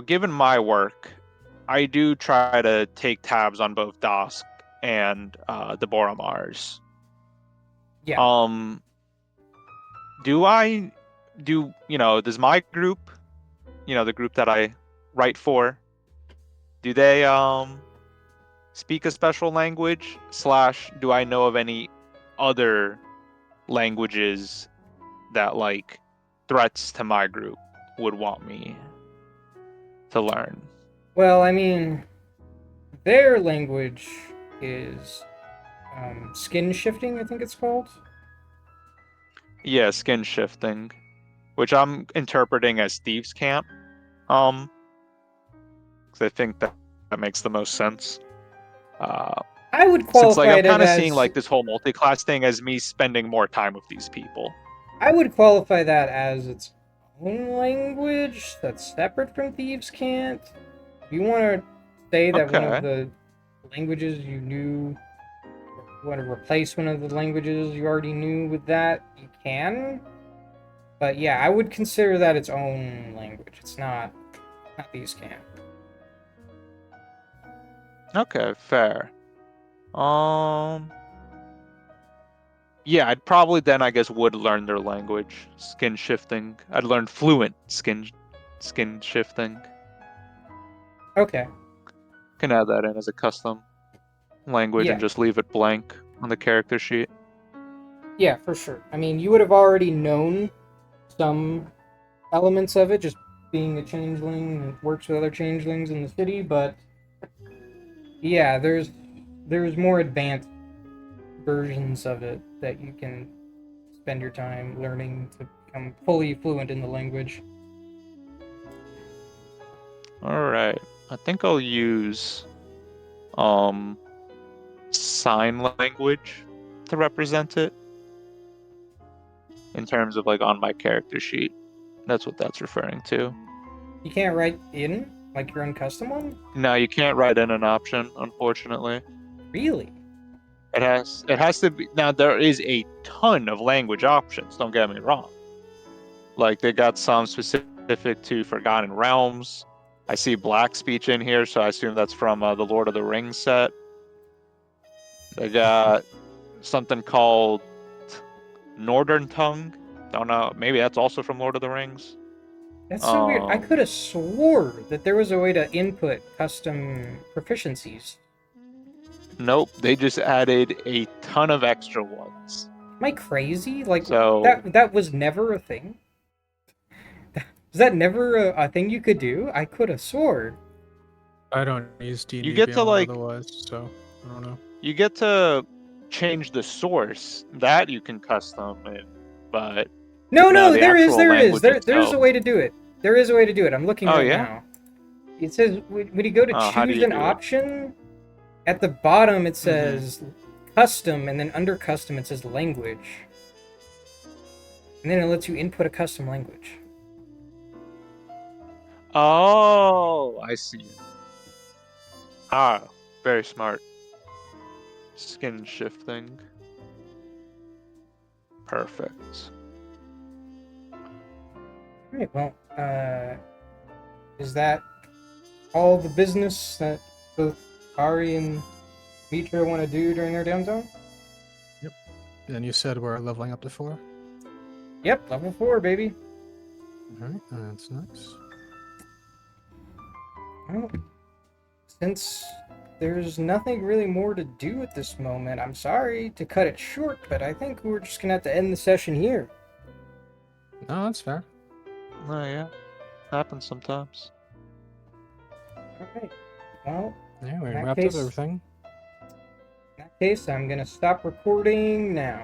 given my work, I do try to take tabs on both Dosk and the Boromars. Yeah. Does my group, the group that I write for, do they speak a special language? / do I know of any other languages that, like, threats to my group would want me to learn? Well, I mean, their language is skin shifting, I think it's called. Yeah, skin shifting, which I'm interpreting as thieves' camp. 'Cause I think that makes the most sense. I would Since, like, qualify I'm it kind of seeing, as like, this whole multi-class thing as me spending more time with these people. I would qualify that as its own language that's separate from thieves' can't. If you want to say that one of Okay. the languages you knew, or you want to replace one of the languages you already knew with that, you can. But yeah, I would consider that its own language. It's not thieves' can't. Okay, fair. Yeah, I'd probably then, I guess, would learn their language. Skin shifting. I'd learn fluent skin shifting. Okay. Can add that in as a custom language and Yeah. just leave it blank on the character sheet. Yeah, for sure. I mean, you would have already known some elements of it, just being a changeling and works with other changelings in the city, but yeah, there's more advanced versions of it that you can spend your time learning to become fully fluent in the language. Alright. I think I'll use sign language to represent it in terms of, like, on my character sheet. That's what that's referring to. You can't write in like your own custom one? No, you can't write in an option, unfortunately. Really? It has to be. Now, there is a ton of language options, don't get me wrong. Like, they got some specific to Forgotten Realms. I see Black Speech in here, so I assume that's from the Lord of the Rings set. They got something called Northern Tongue. Don't know. Maybe that's also from Lord of the Rings. That's so weird. I could have swore that there was a way to input custom proficiencies. Nope, they just added a ton of extra ones. Am I crazy? Like So that was never a thing? Was that never a thing you could do? I could have sworn. I don't use you D&D get to, Beyond like, otherwise, so I don't know. you get to change the source that you can custom it, but No, no, no, the there is, actual there is. language There's itself. a way to do it. There is a way to do it. I'm looking Oh right yeah. now. It says when you go to How do choose you an do it? option, at the bottom it Mm-hmm. says custom, and then under custom it says language. And then it lets you input a custom language. Oh, I see. Ah, very smart. Skin shifting. Perfect. Alright, well, is that all the business that both Ari and Mitra want to do during their downtime? And you said we're leveling up to 4? Yep, level 4, baby. Alright, that's nice. Well, since there's nothing really more to do at this moment, I'm sorry to cut it short, but I think we're just gonna have to end the session here. No, that's fair. Oh yeah, happens sometimes. Alright, well, Yeah, we In that wrapped up case- everything. in that case, I'm gonna stop recording now.